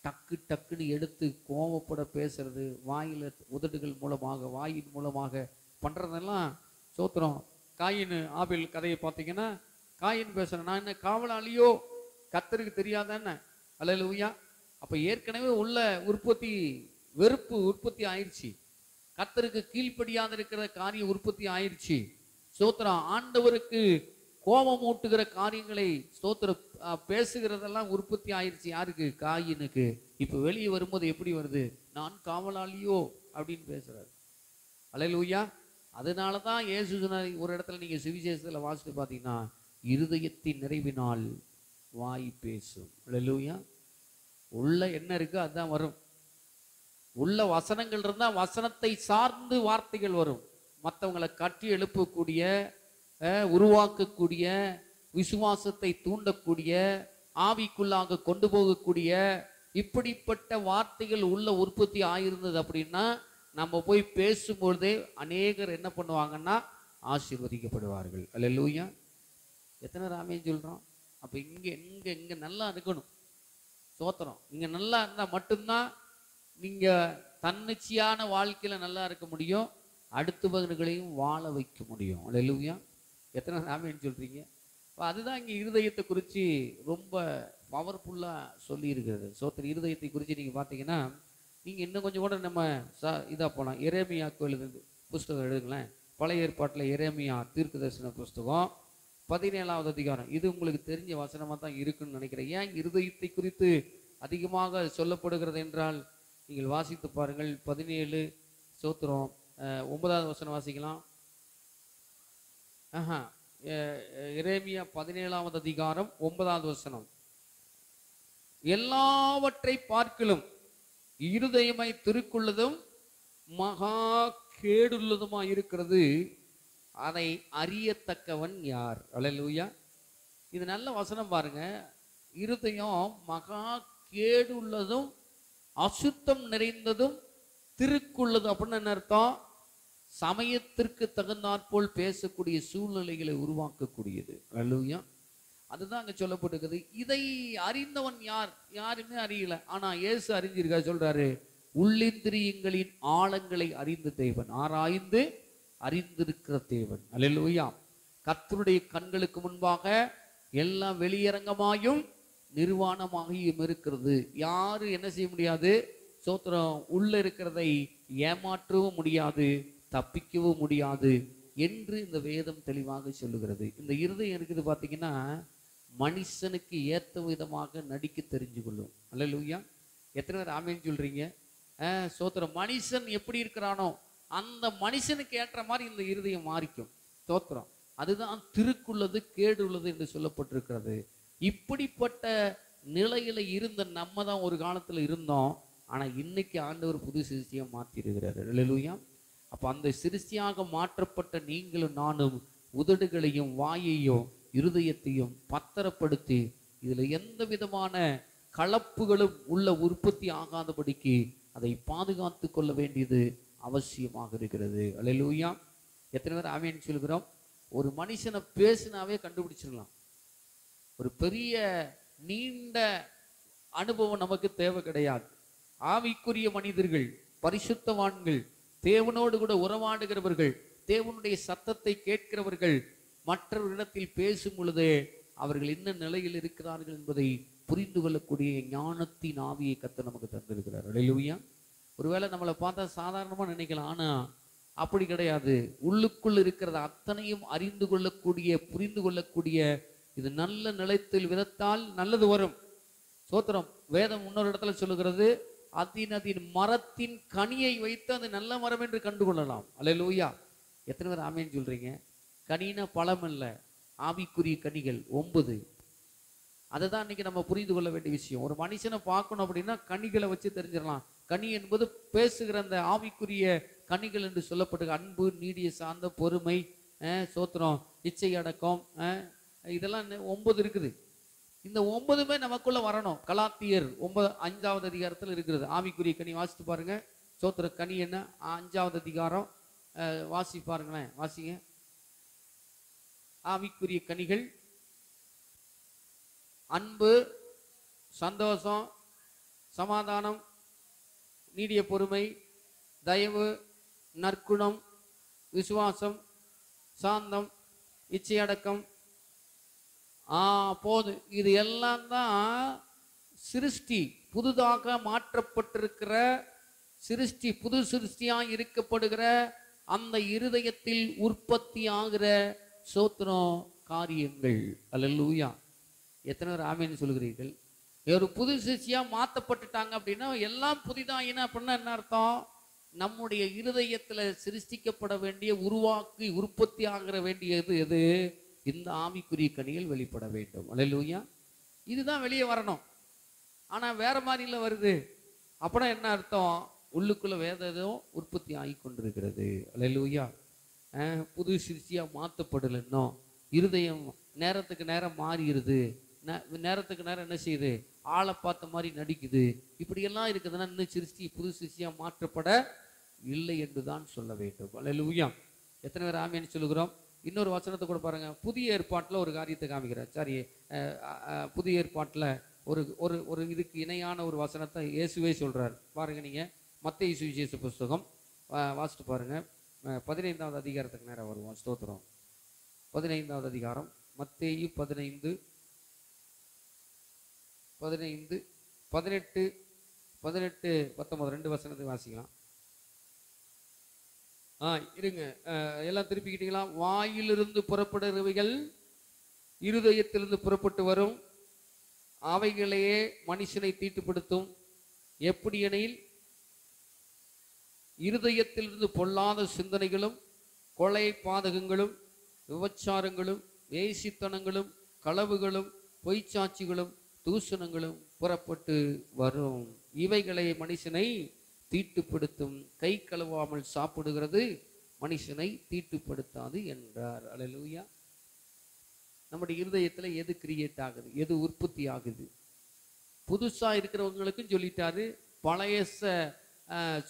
டக்கு டக்குன்னு எடுத்து கோவப்பட பேசுறது, வாயில உதடுகள் மூலமாக, வாயின் மூலமாக பண்றதெல்லாம் சோத்திரம். காயின் ஆபேல் கதையை பார்த்தீங்கன்னா, காயின் பேசுறேன், நான் என்ன காவலாளியோ, கர்த்தருக்கு தெரியாதானே? அல்லேலூயா. அப்ப ஏற்கனவே உள்ள உற்பத்தி, வெறுப்பு உற்பத்தி ஆயிடுச்சு. கர்த்தருக்கு கீழ்ப்படியாத இருக்கிற காரியம் உற்பத்தி ஆயிடுச்சு. ஸ்தோத்திரம். ஆண்டவருக்கு கோபம் ஊட்டுகிற காரியங்களை ஸ்தோத்திர பேசுகிறதெல்லாம் உற்பத்தி ஆயிடுச்சு. யாருக்கு? காயினுக்கு. இப்ப வெளியே வரும்போது எப்படி வருது? நான் காவலாளியோ அப்படின்னு பேசுறாரு. அல்லேலூயா. அதனாலதான் இயேசு சொன்னார், ஒரு இடத்துல நீங்க சுவிசேஷத்துல வாசித்து பாத்தீங்கன்னா, இருதயத்தின் நிறைவினால் வாய் பேசும். அல்லேலூயா. உள்ள என்ன இருக்கு அதுதான் வரும். உள்ள வசனங்கள் இருந்தா வசனத்தை சார்ந்து வார்த்தைகள் வரும். மற்றவங்களை கட்டி எழுப்பக்கூடிய, உருவாக்கக்கூடிய, விசுவாசத்தை தூண்டக்கூடிய, ஆவிக்குள்ளாக கொண்டு போகக்கூடிய இப்படிப்பட்ட வார்த்தைகள் உள்ள உற்பத்தி ஆயிருந்தது அப்படின்னா நம்ம போய் பேசும்பொழுதே அநேகர் என்ன பண்ணுவாங்கன்னா ஆசீர்வதிக்கப்படுவார்கள். அல்லேலூயா. எத்தனை ராமையும் சொல்கிறோம். அப்போ இங்கே நல்லா இருக்கணும். சோத்திரம். இங்கே நல்லா இருந்தால் மட்டும்தான் நீங்கள் தன்னிச்சையான வாழ்க்கையில் நல்லா இருக்க முடியும், அடுத்தவர்களையும் வாழ வைக்க முடியும். அல்லேலூயா. எத்தனை ராமைன்னு சொல்கிறீங்க. இப்போ அதுதான் இங்கே இருதயத்தை குறித்து ரொம்ப பவர்ஃபுல்லாக சொல்லியிருக்கிறது. சோத்திரம். இருதயத்தை குறித்து நீங்கள் பார்த்தீங்கன்னா நீங்கள் இன்னும் கொஞ்சம் கூட நம்ம இதாக போகலாம். எரேமியாவுக்கு எழுது புஸ்தகம் எழுதுங்களேன். பழைய ஏற்பாட்டில் எரேமியா தீர்க்கதரிசன புஸ்தகம் 17வது அதிகாரம். இது உங்களுக்கு தெரிஞ்ச வசனமாக தான் இருக்குன்னு நினைக்கிறேன். ஏன் இருதயத்தை குறித்து அதிகமாக சொல்லப்படுகிறது என்றால் நீங்கள் வாசித்து பாருங்கள். 17 சோத்திரம் 9வது வசனம் வாசிக்கலாம். எரேமியா 17வது அதிகாரம் 9வது வசனம். எல்லாவற்றை பார்க்கிலும் இருதயமாய் திருக்குள்ளதும் மகா கேடுள்ளதுமா இருக்கிறது, அதை அறியத்தக்கவன் யார்? அல்லேலூயா. இது நல்ல வசனம் பாருங்க. இருதயம் மகா கேடுள்ளதும் அசுத்தம் நிறைந்ததும் திருக்குள்ளதும் அப்படின்னு என்ன அர்த்தம்? சமயத்திற்கு தகுந்தாற்போல் பேசக்கூடிய சூழ்நிலைகளை உருவாக்கக்கூடியது. அல்லேலூயா. அதுதான் அங்கே சொல்லப்பட்டிருக்குது. இதை அறிந்தவன் யார்? யாருமே அறியல. ஆனா இயேசு அறிஞ்சிருக்கா. சொல்றாரு, உள்ளிந்திரியங்களின் ஆழங்களை அறிந்த தேவன், ஆராய்ந்து அறிந்திருக்கிற தேவன். அல்லேலூயா. கர்த்தருடைய கண்களுக்கு முன்பாக எல்லாம் வெளியரங்கமாயும் நிர்வாணமாகியும் இருக்கிறது. யாரும் என்ன செய்ய முடியாது? சோத்திரம். உள்ள இருக்கிறதை ஏமாற்றவும் முடியாது, தப்பிக்கவும் முடியாது என்று இந்த வேதம் தெளிவாக சொல்லுகிறது. இந்த இருதயம் இருக்குது பார்த்தீங்கன்னா மனுஷனுக்கு ஏற்ற விதமாக நடிக்க தெரிஞ்சு கொள்ளும். அல்லேலூயா. எத்தனை பேர் ஆமேன்னு சொல்றீங்க? சோத்திரம். மனுஷன் எப்படி இருக்கிறானோ அந்த மனுஷனுக்கு ஏற்ற மாதிரி இந்த இருதயம் மாறிக்கும். சோத்திரம். அதுதான் திருக்குள்ளது கேடு உள்ளது என்று சொல்லப்பட்டிருக்கிறது. இப்படிப்பட்ட நிலையில இருந்த நம்ம தான் ஒரு காலத்துல இருந்தோம். ஆனா இன்னைக்கு ஆண்டவர் புது சிருஷ்டியா மாற்றி இருக்கிறார். அல்லேலூயா. அப்ப அந்த சிருஷ்டியாக மாற்றப்பட்ட நீங்களும் நானும் உதடுகளையும் வாயையும் இருதயத்தையும் பத்திரப்படுத்தி இதுல எந்த விதமான கலப்புகளும் உள்ள உற்பத்தி ஆகாதபடிக்கு அதை பாதுகாத்து கொள்ள வேண்டியது அவசியமாக இருக்கிறது. அல்லேலூயா. எத்தனை பேர் ஆமேன்னு சொல்கிறோம்? ஒரு மனுஷனை பேசினாவே கண்டுபிடிச்சிடலாம். ஒரு பெரிய நீண்ட அனுபவம் நமக்கு தேவை கிடையாது. ஆவிக்குரிய மனிதர்கள், பரிசுத்தவான்கள், தேவனோடு கூட உறவாடுகிறவர்கள், தேவனுடைய சத்தத்தை கேட்கிறவர்கள் மற்றவர்களிடத்தில் பேசும் பொழுதே அவர்கள் என்ன நிலையில் இருக்கிறார்கள் என்பதை புரிந்து கொள்ளக்கூடிய ஞானத்தின் ஆவியை கர்த்தர் நமக்கு தந்திருக்கிறார். அல்லேலூயா. ஒருவேளை நம்மளை பார்த்தா சாதாரணமா நினைக்கலாம். ஆனா அப்படி கிடையாது. உள்ளுக்குள் இருக்கிறது அத்தனையும் அறிந்து கொள்ளக்கூடிய, புரிந்து கொள்ளக்கூடிய இது நல்ல நிலைத்தில் விதத்தால் நல்லது வரும். சோத்திரம். வேதம் இன்னொரு இடத்துல சொல்லுகிறது, அதின் மரத்தின் கனியை வைத்து அது நல்ல மரம் என்று கண்டுகொள்ளலாம். அல்லேலூயா. எத்தனை பேர் ஆமேன்னு சொல்றீங்க? கனினா பழம் அல்ல, ஆவிக்குரிய கனிகள் 9. அதை தான் இன்னைக்கு நம்ம புரிந்து கொள்ள வேண்டிய விஷயம். ஒரு மனுஷனை பார்க்கணும் அப்படின்னா கனிகளை வச்சு தெரிஞ்சிடலாம். கனி என்பது பேசுகிற அந்த ஆவிக்குரிய கனிகள் என்று சொல்லப்பட்டு அன்பு, நீடிய சார்ந்த பொறுமை, சோத்திரம், இச்சை அடக்கம், இதெல்லாம் 9 இருக்குது. இந்த 9மே நமக்குள்ள வரணும். கலாத்தியர் 5வது அதிகாரத்தில் இருக்கிறது ஆவிக்குரிய கனி. வாசித்து பாருங்க. சோத்திர கனி என்ன? 5வது அதிகாரம் வாசி பாருங்களேன். வாசிங்க. ஆவிக்குரிய கனிகள் அன்பு, சந்தோஷம், சமாதானம், நீடிய பொறுமை, தயவு, நற்குணம், விசுவாசம், சாந்தம், இச்சையடக்கம். போது இது எல்லாம் தான் சிருஷ்டி, புதுதாக மாற்றப்பட்டிருக்கிற சிருஷ்டி, புது சிருஷ்டியாக இருக்கப்படுகிற அந்த இருதயத்தில் உற்பத்தி ஆகிற சோத்திரம் காரியங்கள். அல்லேலூயா. எத்தனை பேர் ஆமேன்னு சொல்கிறீர்கள்? ஒரு புது சிருஷ்டியா மாற்றப்பட்டுட்டாங்க அப்படின்னா எல்லாம் புதிதாயினா அப்படின்னா என்ன அர்த்தம்? நம்முடைய இருதயத்துல சிருஷ்டிக்கப்பட வேண்டிய, உருவாக்கி உற்பத்தி ஆகிற வேண்டியது எது? இந்த ஆவிக்குரிய கனிகள் வெளிப்பட வேண்டும். அல்லேலூயா. இதுதான் வெளியே வரணும். ஆனா வேற மாதிரில வருது அப்படின்னா என்ன அர்த்தம்? உள்ளுக்குள்ள வேதம் உற்பத்தி ஆகி கொண்டிருக்கிறது. அல்லேலூயா. புது சிருஷ்டியா மாற்றப்படலைன்னோ இருதயம் நேரத்துக்கு நேரம் மாறிடுது, நேரத்துக்கு நேரம் என்ன செய்யுது, ஆளை பார்த்த மாதிரி நடிக்குது. இப்படியெல்லாம் இருக்குதுன்னா இன்னும் சிருஷ்டி புது சிருஷ்டியா மாற்றப்பட இல்லை என்று தான் சொல்ல வேண்டும். அல்லேலூயா. எத்தனை பேர் ஆமேன்னு சொல்லுகிறோம்? இன்னொரு வசனத்தை கூட பாருங்க. புதிய ஏற்பாட்டில் ஒரு காரியத்தை காமிக்கிறார். சாரி, புதிய ஏற்பாட்டில் ஒரு ஒரு ஒரு இதுக்கு இணையான ஒரு வசனத்தை இயேசுவே சொல்றார். பாருங்க, நீங்க மத்தேயு சுவிசேஷ புஸ்தகம் வாசிட்டு பாருங்க. 15வது அதிகாரத்துக்கு நேரம் வருவோம். ஸ்தோத்திரம். 15வது அதிகாரம் மத்தேயு 15, 18, 19 ரெண்டு வசனத்தை வாசிக்கலாம். இருங்க, எல்லாம் திருப்பிக்கிட்டீங்களா? வாயிலிருந்து புறப்படுகிறவைகள் இருதயத்திலிருந்து புறப்பட்டு வரும், அவைகளையே மனுஷனை தீட்டுப்படுத்தும். எப்படி எனில், இருதயத்திலிருந்து பொல்லாத சிந்தனைகளும் கொலை பாதகங்களும் விபச்சாரங்களும் வேசித்தனங்களும் களவுகளும் பொய்ச்சாட்சிகளும் தூஷணங்களும் புறப்பட்டு வரும். இவைகளை மனுஷனை தீட்டுப்படுத்தும். கை கழுவாமல் சாப்பிடுகிறது மனுஷனை தீட்டுப்படுத்தாது என்றார். அல்லேலூயா. நம்முடைய இருதயத்தில் எது கிரியேட் ஆகுது, எது உற்பத்தி ஆகுது? புதுசா இருக்கிறவங்களுக்கும் சொல்லிட்டாரு, பழைய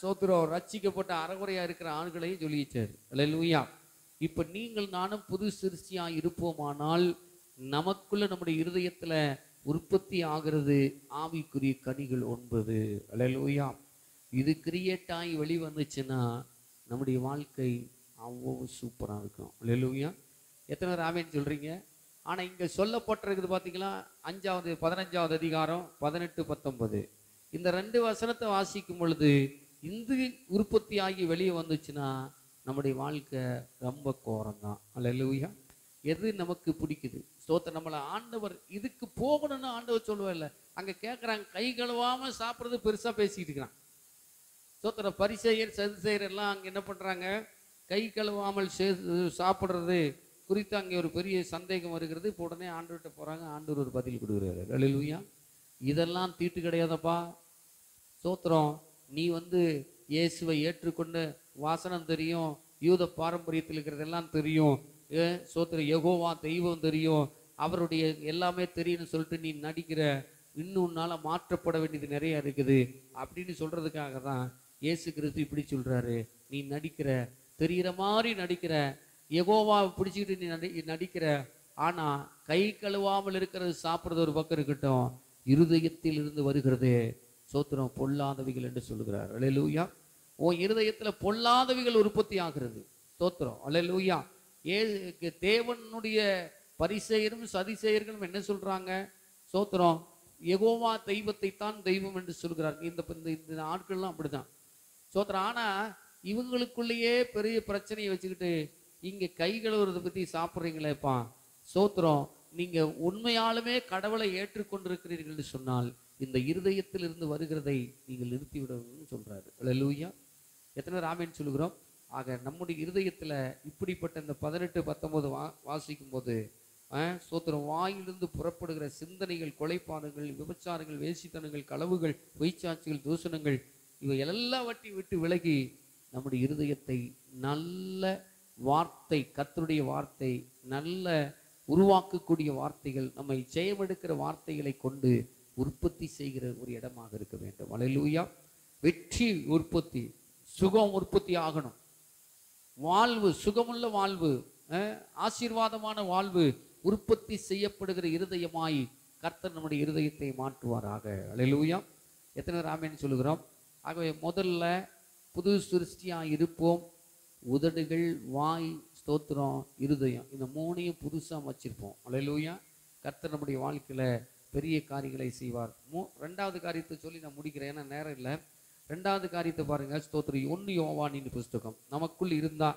சோத்திரம் ரட்சிக்கப்பட்ட அறகுறையா இருக்கிற ஆண்களையும் சொல்லிட்டாரு. அல்லேலூயா. இப்ப நீங்கள் நானும் புது சிருஷ்டியா இருப்போமானால் நமக்குள்ள நம்முடைய இருதயத்துல உற்பத்தி ஆகிறது ஆவிக்குரிய கனிகள் 9. அல்லேலூயா. இது கிரியேட் ஆகி வெளி வந்துச்சுன்னா நம்முடைய வாழ்க்கை அவ்வளவு சூப்பரா இருக்கும். அல்லேலூயா. எத்தனை பேர் ஆமென் சொல்றீங்க? ஆனா இங்க சொல்லப்பட்டிருக்குது பாத்தீங்களா, 15வது அதிகாரம் 18, 19 இந்த 2 வசனத்தை வாசிக்கும் பொழுது இந்த உற்பத்தி ஆகி வெளியே வந்துச்சுன்னா நம்முடைய வாழ்க்கை ரொம்ப கோரம் தான். அல்லேலூயா. எது நமக்கு பிடிக்குது? ஸ்தோத்திரம். நம்மளை ஆண்டவர் இதுக்கு போகணும்னு ஆண்டவர் சொல்லுவா இல்லை. அங்க கேட்குறாங்க, கை கழுவாம சாப்பிட்றது பெருசா பேசிக்கிட்டு இருக்கிறான். ஸ்தோத்திரம். பரிசேயர் சதுசேயர் எல்லாம் அங்க என்ன பண்றாங்க? கை கழுவாமல் சாப்பிட்றது குறித்து அங்கே ஒரு பெரிய சந்தேகம் வருகிறது. இப்போ உடனே ஆண்டவர்கிட்ட போறாங்க. ஆண்டவர் ஒரு பதில் கொடுக்குறாரு. அல்லேலூயா. இதெல்லாம் தீட்டு கிடையாதப்பா. ஸ்தோத்திரம். நீ இயேசுவை ஏற்றுக்கொண்ட வாசனம் தெரியும், யூத பாரம்பரியத்தில் இருக்கிறதெல்லாம் தெரியும், ஸ்தோத்திரம், யெகோவா தெய்வம் தெரியும், அவருடைய எல்லாமே தெரியும்னு சொல்லிட்டு நீ நடிக்கிற, இன்னும் உன்னால மாற்றப்பட வேண்டியது நிறைய இருக்குது அப்படின்னு சொல்றதுக்காக தான் இயேசு கிறிஸ்து இப்படி சொல்றாரு. நீ நடிக்கிற, தெரிகிற மாதிரி நடிக்கிற, யெகோவாவை பிடிச்சிக்கிட்டு நீ நடிக்கிற, ஆனா கை கழுவாமல் இருக்கிறது சாப்பிட்றது ஒரு பக்கம் இருக்கட்டும், இருதயத்தில் இருந்து வருகிறது ஸ்தோத்திரம் பொல்லாதவைகள் என்று சொல்லுகிறார். அல்லேலூயா. உன் இருதயத்துல பொல்லாதவைகள் உற்பத்தி ஆகிறது. ஸ்தோத்திரம். அல்லேலூயா. தேவனுடைய பரிசேயரும் சதிசேயர்களும் என்ன சொல்றாங்க? ஸ்தோத்திரம், யெகோவா தெய்வத்தை தான் தெய்வம் என்று சொல்கிறார். இந்த ஆட்கள்லாம் அப்படிதான். ஸ்தோத்திரம். ஆனா இவங்களுக்குள்ளேயே பெரிய பிரச்சனையை வச்சுக்கிட்டு இங்க கை கழுவுறதை பத்தி சாப்பிட்றீங்களேப்பா. ஸ்தோத்திரம். நீங்க உண்மையாலுமே கடவுளை ஏற்றுக்கொண்டிருக்கிறீர்கள் என்று சொன்னால் இந்த இருதயத்தில் இருந்து வருகிறதை நீங்கள் நிறுத்திவிடணும்னு சொல்றாரு. அல்லேலூயா. எத்தனை பேர் ஆமென் சொல்லுகிறோம்? ஆக நம்முடைய இருதயத்துல இப்படிப்பட்ட இந்த 18, 19 வாசிக்கும் போது ஸ்தோத்திரம், வாயிலிருந்து புறப்படுகிற சிந்தனைகள், கொலைப்பாதங்கள், விபச்சாரங்கள், வேசித்தனங்கள், களவுகள், பொய்ச்சாட்சிகள், தூஷணங்கள், இவை எல்லாவற்றையும் விட்டு விலகி நம்முடைய இருதயத்தை நல்ல வார்த்தை, கர்த்தருடைய வார்த்தை, நல்ல உருவாக்கக்கூடிய வார்த்தைகள், நம்மை ஜெயமெடுக்கிற வார்த்தைகளை கொண்டு உற்பத்தி செய்கிற ஒரு இடமாக இருக்க வேண்டும். அல்லேலூயா. வெற்றி உற்பத்தி, சுகம் உற்பத்தி ஆகணும். வாழ்வு, சுகமுள்ள வாழ்வு, ஆசீர்வாதமான வாழ்வு உற்பத்தி செய்யப்படுகிற இருதயமாய் கர்த்தர் நம்முடைய இருதயத்தை மாற்றுவாராக. அல்லேலூயா. எத்தனை பேர் ஆமென் சொல்லுகிறோம்? ஆகவே முதல்ல புது சிருஷ்டியா இருப்போம். உதடுகள், வாய், ஸ்தோத்திரம், இருதயம், இந்த 3ஐயும் புதுசா வச்சிருப்போம். அல்லேலூயா. கர்த்தர் நம்முடைய வாழ்க்கையில பெரிய காரியங்களை செய்வார். 2வது காரியத்தை சொல்லி நான் முடிக்கிறேன், ஏன்னா நேரம் இல்லை. 2வது காரியத்தை பாருங்க. ஸ்தோத்திரம், 1 யோவானின் புஸ்தகம் நமக்குள் இருந்தா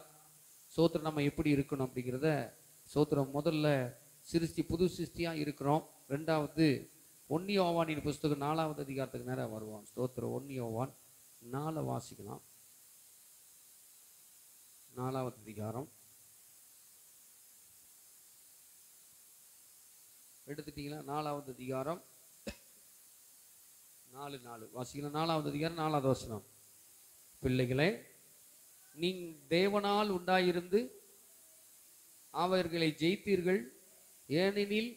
ஸ்தோத்திரம் நம்ம எப்படி இருக்கணும் அப்படிங்கிறத ஸ்தோத்திரம். முதல்ல புது சிருஷ்டியா இருக்கிறோம். 2வது 1 யோவானின் புஸ்தகம் 4வது அதிகாரத்துக்கு நேரம் வருவோம். ஸ்தோத்திரம். 1 யோவான் 4 வாசிக்கலாம். 4வது அதிகாரம் எடுத்துட்டீங்களா? 4வது அதிகாரம் 4 வாசிக்கலாம். 4வது அதிகாரம் 4வது வசனம். பிள்ளைகளே, நீ தேவனால் உண்டாயிருந்து அவர்களை ஜெயித்தீர்கள். ஏனெனில்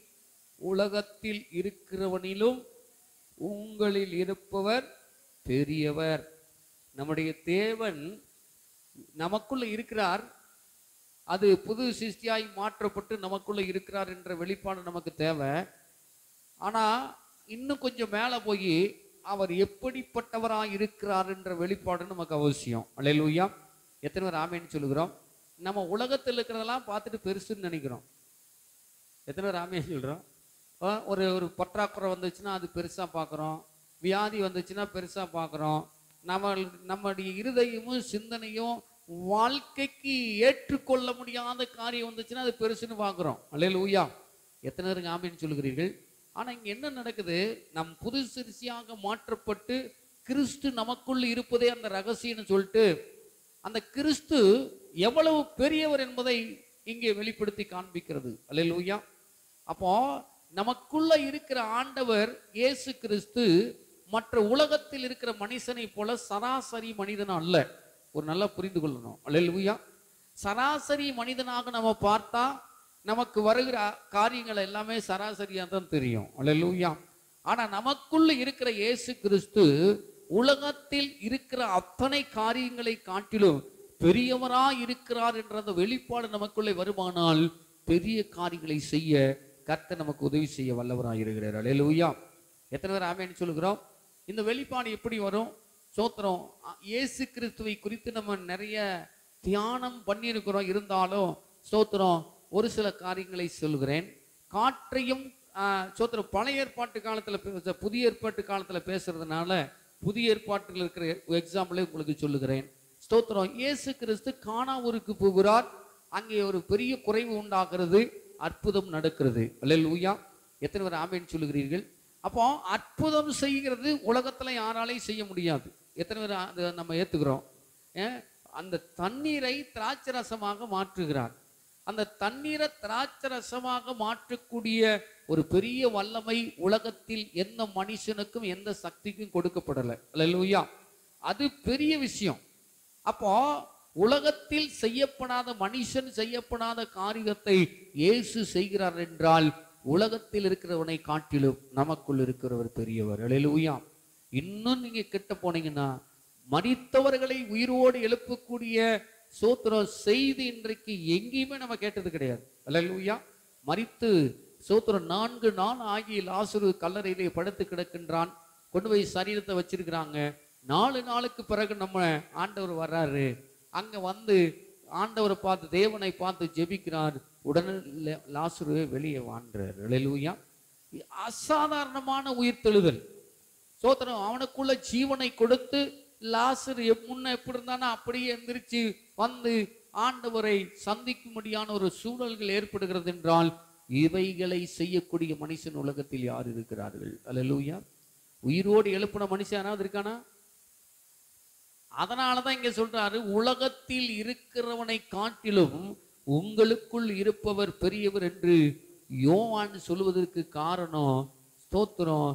உலகத்தில் இருக்கிறவனிலும் உங்களில் இருப்பவர் பெரியவர். நம்முடைய தேவன் நமக்குள்ள இருக்கிறார். அது புது சிருஷ்டியாய் மாற்றப்பட்டு நமக்குள்ள இருக்கிறார் என்ற வெளிப்பாடு நமக்கு தேவை. ஆனா இன்னும் கொஞ்சம் மேலே போய் அவர் எப்படிப்பட்டவராய் இருக்கிறார் என்ற வெளிப்பாடு நமக்கு அவசியம். அல்லேலூயா. எத்தனை பேர் ஆமேன்னு சொல்லுகிறோம்? நம்ம உலகத்தில் இருக்கிறதெல்லாம் பார்த்துட்டு பெருசுன்னு நினைக்கிறோம். எத்தனை பேர் ஆமேன்னு சொல்கிறோம்? ஒரு பற்றாக்குறை வந்துச்சுன்னா அது பெருசாக பார்க்குறோம். வியாதி வந்துச்சுன்னா பெருசாக பார்க்குறோம். நம்முடைய இருதயமும் சிந்தனையும் வாழ்க்கைக்கு ஏற்றுக்கொள்ள முடியாத காரியம் வந்துச்சுன்னா அது பெருசுன்னு பார்க்குறோம். அல்லேலூயா. எத்தனை பேருக்கு ஆமேன்னு சொல்லுகிறீர்கள்? ஆனால் இங்கே என்ன நடக்குது? நம் புது சிருஷ்டியாக மாற்றப்பட்டு கிறிஸ்து நமக்குள் இருப்பதே அந்த ரகசியம்னு சொல்லிட்டு அந்த கிறிஸ்து எவ்வளவு பெரியவர் என்பதை இங்கே வெளிப்படுத்தி காண்பிக்கிறது. அல்லேலூயா. அப்போ நமக்குள்ள இருக்கிற ஆண்டவர் இயேசு கிறிஸ்து மற்ற உலகத்தில் இருக்கிற மனுஷனை போல சராசரி மனிதன் அல்ல. ஒரு நல்லா புரிந்து கொள்ளணும். அல்லேலூயா. சராசரி மனிதனாக நம்ம பார்த்தா நமக்கு வருகிற காரியங்கள் எல்லாமே சராசரியாக தான் தெரியும். அல்லேலூயா. ஆனா நமக்குள்ள இருக்கிற இயேசு கிறிஸ்து உலகத்தில் இருக்கிற அத்தனை காரியங்களை காட்டிலும் பெரியவராய் இருக்கிறார் என்ற அந்த வெளிப்பாடு நமக்குள்ளே வருமானால் பெரிய காரியங்களை செய்ய கர்த்தர் நமக்கு உதவி செய்ய வல்லவராய் இருக்கிறார். அல்லேலூயா. எத்தனை பேர் ஆமென் சொல்லுகிறோம்? இந்த வெளிப்பாடு எப்படி வரும்? சோத்திரம். இயேசு கிறிஸ்துவை குறித்து நம்ம நிறைய தியானம் பண்ணியிருக்கிறோம். இருந்தாலும் சோத்திரம் ஒரு சில காரியங்களை சொல்கிறேன். காற்றையும் சோத்திரம் பழைய ஏற்பாட்டு காலத்தில் புதிய ஏற்பாட்டு காலத்தில் பேசுறதுனால புதிய ஏற்பாட்டில் இருக்கிற எக்ஸாம்பிளே உங்களுக்கு சொல்லுகிறேன். ஸ்தோத்திரம். இயேசு கிறிஸ்து கானா ஊருக்கு போகிறார். அங்கே ஒரு பெரிய குறைவு உண்டாகிறது. அற்புதம் நடக்கிறது. அல்லேலூயா. எத்தனை பேர் ஆமென் சொல்லுகிறீர்கள்? அப்போ அற்புதம் செய்கிறது உலகத்துல யாராலையும் செய்ய முடியாது. எத்தனை பேர் அதை நம்ம ஏத்துக்கிறோம்? அந்த தண்ணீரை திராட்சை ரசமாக மாற்றுகிறார். அந்த தண்ணீரை திராட்சை ரசமாக மாற்றக்கூடிய ஒரு பெரிய வல்லமை உலகத்தில் எந்த மனுஷனுக்கும் எந்த சக்திக்கும் கொடுக்கப்படலை. அல்லேலூயா. அது பெரிய விஷயம். அப்போ உலகத்தில் செய்யப்படாத மனுஷன் செய்யப்படாத காரியத்தை இயேசு செய்கிறார் என்றால் உலகத்தில் இருக்கிறவனை காட்டிலும் நமக்குள் இருக்கிறவர் பெரியவர். அல்லேலூயா. இன்னும் நீங்க கிட்ட போனீங்கன்னா மரித்தவர்களை உயிரோடு எழுப்பக்கூடிய சோத்திரம் செய்தி இன்றைக்கு எங்கேயுமே நம்ம கேட்டது கிடையாது. அல்லேலூயா. மரித்து சோத்திரம் 4 நாள் ஆகி லாசரு கல்லறையிலே படுத்து கிடக்கின்றான். கொண்டு போய் சரீரத்தை வச்சிருக்கிறாங்க. 4 நாளுக்கு பிறகு நம்ம ஆண்டவர் வர்றாரு. அங்க வந்து ஆண்டவரை பார்த்து தேவனை பார்த்து ஜெபிக்கிறார். உடனே லாசரு வெளியே வாழ்றார். அல்லேலூயா. அசாதாரணமான உயிர்த்தெழுதல். சோத்திரம். அவனுக்குள்ள ஜீவனை கொடுத்து லாசரு முன்ன எப்படி இருந்தானா அப்படியே எந்திரிச்சு வந்து ஆண்டவரை சந்திக்கும்படியான ஒரு சூழல்கள் ஏற்படுகிறது என்றால் இவைகளை செய்யக்கூடிய மனுஷன் உலகத்தில் யார் இருக்கிறார்கள்? அல்லேலூயா. உயிரோடு எழுப்பின மனுஷன் யாராவது இருக்கானா? அதனாலதான் இங்க சொல்றாரு, உலகத்தில் இருக்கிறவனை காட்டிலும் உங்களுக்குள் இருப்பவர் பெரியவர் என்று யோவான் சொல்வதற்கு காரணம் ஸ்தோத்திரம்.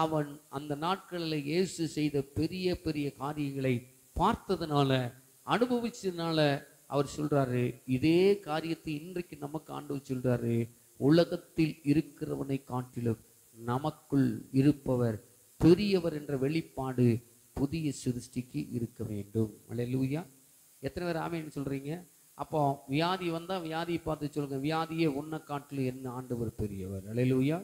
அவன் அந்த நாட்களில் இயேசு செய்த பெரிய பெரிய காரியங்களை பார்த்ததுனால அனுபவிச்சதுனால அவர் சொல்றாரு. இதே காரியத்தை இன்றைக்கு நமக்கு ஆண்டவர் சொல்றாரு, உலகத்தில் இருக்கிறவனை காட்டிலும் நமக்குள் இருப்பவர் பெரியவர் என்ற வெளிப்பாடு புதிய சிருஷ்டிக்கு இருக்க வேண்டும். அல்லேலூயா. எத்தனை பேர் ஆமென் சொல்றீங்க? அப்போ வியாதி வந்தா வியாதியை பார்த்து சொல்லுங்க, வியாதியே உன்னை காட்டிலும் என்ன ஆண்டவர் பெரியவர். அல்லேலூயா.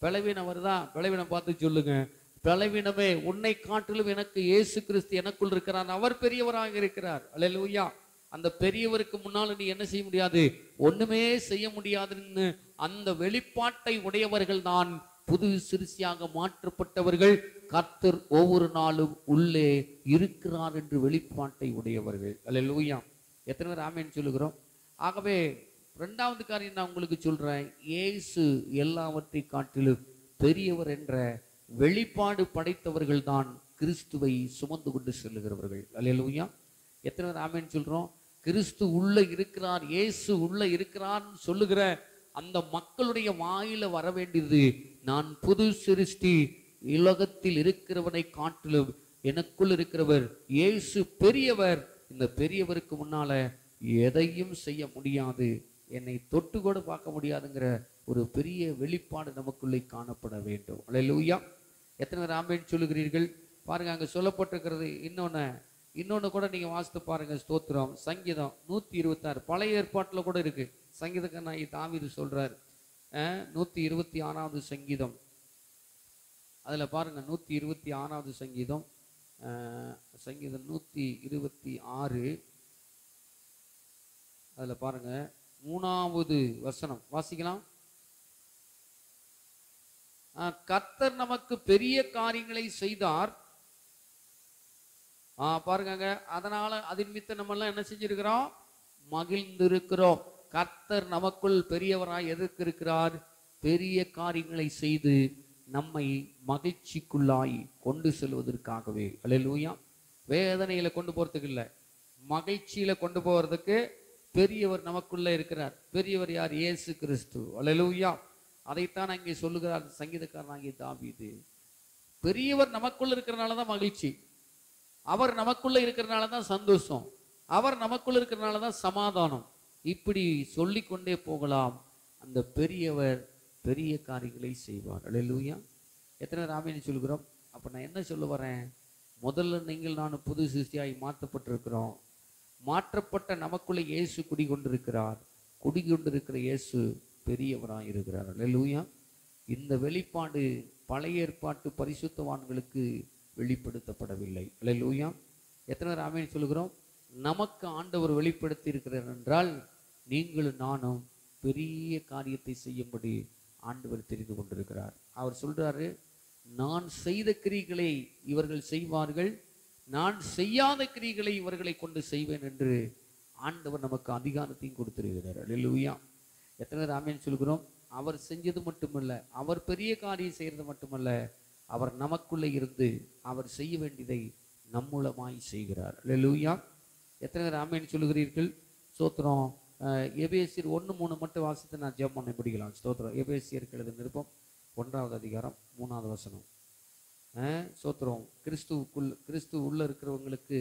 பலவீனம் வருதா, பலவீனம் பார்த்து சொல்லுங்க, பலவீனமே உன்னை காட்டிலும் எனக்கு இயேசு கிறிஸ்து எனக்குள் இருக்கிறார், அவர் பெரியவராக இருக்கிறார். அல்லேலூயா. அந்த பெரியவருக்கு முன்னால் நீ என்ன செய்ய முடியாது? ஒண்ணுமே செய்ய முடியாதுன்னு அந்த வெளிப்பாட்டை உடையவர்கள் தான் புது சிருஷ்டியாக மாற்றப்பட்டவர்கள். கர்த்தர் ஒவ்வொரு நாளும் உள்ளே இருக்கிறார் என்று வெளிப்பாட்டை உடையவர்கள். அல்லேலூயா. எத்தனை பேர் ஆமென் சொல்லுகிறோம்? ஆகவே 2வது காரியம் நான் உங்களுக்கு சொல்றேன், இயேசு எல்லாவற்றை காட்டிலும் பெரியவர் என்ற வெளிப்பாடு படைத்தவர்கள் தான் கிறிஸ்துவை சுமந்து கொண்டு செல்லுகிறவர்கள். அல்லேலூயா. எத்தனை பேர் ஆமென் சொல்றோம்? கிறிஸ்து உள்ள இருக்கிறார், இயேசு உள்ள இருக்கிறார்னு சொல்லுகிற அந்த மக்களுடைய வாயில வர வேண்டியது, நான் புது சிருஷ்டி, உலகத்தில் இருக்கிறவனை காட்டிலும் எனக்குள் இருக்கிறவர் இயேசு பெரியவர். இந்த பெரியவருக்கு முன்னால எதையும் செய்ய முடியாது. என்னை தொட்டு கூட பார்க்க முடியாதுங்கிற ஒரு பெரிய வெளிப்பாடு நமக்குள்ளே காணப்பட வேண்டும். அல்லேலூயா. எத்தனை பேர் ஆமென் சொல்லுகிறீர்கள்? பாருங்க, அங்கே சொல்லப்பட்டிருக்கிறது. இன்னொன்று கூட நீங்கள் வாசித்து பாருங்க. ஸ்தோத்திரம். சங்கீதம் 126 பழைய ஏற்பாட்டில் கூட இருக்கு. சங்கீதக்காரனாகி தாவீது சொல்றார், 126வது சங்கீதம், அதில் பாருங்க, 126வது சங்கீதம், சங்கீதம் 126, அதில் பாருங்க 3வது வசனம் வாசிக்கலாம். கர்த்தர் நமக்கு பெரிய காரியங்களை செய்தார். பாருங்க, அதனால அதன் மித்த நம்ம எல்லாம் என்ன செஞ்சிருக்கிறோம்? மகிழ்ந்திருக்கிறோம். கர்த்தர் நமக்குள் பெரியவராய் எதற்கு இருக்கிறார்? பெரிய காரியங்களை செய்து நம்மை மகிழ்ச்சிக்குள்ளாய் கொண்டு செல்வதற்காகவே. அல்லேலூயா. வேதனையில கொண்டு போறதுக்கு இல்லை, மகிழ்ச்சியில கொண்டு போறதுக்கு பெரியவர் நமக்குள்ள இருக்கிறார். பெரியவர் யார்? இயேசு கிறிஸ்து. அல்லேலூயா. அதைத்தான் அங்கே சொல்லுகிறார் சங்கீதக்காரனாகிய தாவீது. பெரியவர் நமக்குள்ள இருக்கிறனால தான் மகிழ்ச்சி, அவர் நமக்குள்ள இருக்கிறனால தான் சந்தோஷம், அவர் நமக்குள்ள இருக்கிறனால தான் சமாதானம். இப்படி சொல்லிக்கொண்டே போகலாம். அந்த பெரியவர் பெரிய காரியங்களை செய்வார். அல்லேலூயா. எத்தனை ஆமென் சொல்கிறோம்? அப்ப நான் என்ன சொல்ல வரேன்? முதல்ல நீங்கள் நான் புது சிருஷ்டியாய் மாற்றப்பட்டிருக்கிறோம். மாற்றப்பட்ட நமக்குள்ள இயேசு குடிகொண்டிருக்கிறார். குடிகொண்டிருக்கிற இயேசு பெரியவராய் இருக்கிறார். அல்லேலூயா. இந்த வெளிப்பாடு பழைய ஏற்பாட்டு பரிசுத்தவான்களுக்கு வெளிப்படுத்தப்படவில்லை. அல்லேலூயா. எத்தனை பேர் ஆமென் சொல்கிறோம்? நமக்கு ஆண்டவர் வெளிப்படுத்தி இருக்கிறார் என்றால் நீங்களும் நானும் பெரிய காரியத்தை செய்யும்படி ஆண்டவர் தெரிந்து கொண்டிருக்கிறார். அவர் சொல்றாரு, நான் செய்த கிரியைகளை இவர்கள் செய்வார்கள், நான் செய்யாத கிரியைகளை இவர்களை கொண்டு செய்வேன் என்று ஆண்டவர் நமக்கு அதிகாரத்தையும் கொடுத்திருக்கிறார். அல்லேலூயா. எத்தனை பேர் ஆமென் சொல்கிறோம்? அவர் செஞ்சது மட்டுமல்ல, அவர் பெரிய காரியம் செய்யறது மட்டுமல்ல, அவர் நமக்குள்ளே இருந்து அவர் செய்ய வேண்டியதை நம்மூலமாய் செய்கிறார். அல்லேலூயா. எத்தனை பேர் ஆமென் சொல்லுகிறீர்கள்? ஸ்தோத்திரம். எபேசியர் 1:3 மட்டும் வாசித்து நான் ஜெபம் பண்ண முடிக்கலாம். ஸ்தோத்திரம். எபேசியருக்கு எழுதின நிருபம் 1வது அதிகாரம் 3வது வசனம். ஸ்தோத்திரம். கிறிஸ்து உள்ள இருக்கிறவங்களுக்கு